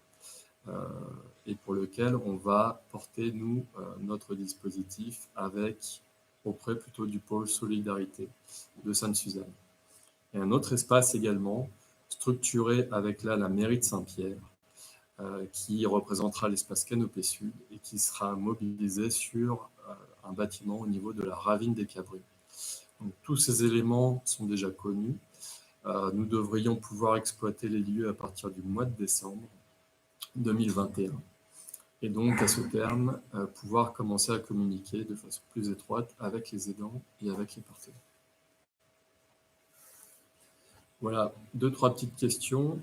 et pour lequel on va porter, nous, notre dispositif auprès plutôt du pôle Solidarité de Sainte-Suzanne. Et un autre espace également, structuré avec la mairie de Saint-Pierre, qui représentera l'espace Canopé Sud et qui sera mobilisé sur un bâtiment au niveau de la ravine des Cabris. Donc, tous ces éléments sont déjà connus. Nous devrions pouvoir exploiter les lieux à partir du mois de décembre 2021. Et donc, à ce terme, pouvoir commencer à communiquer de façon plus étroite avec les aidants et avec les partenaires. Voilà, 2-3 petites questions.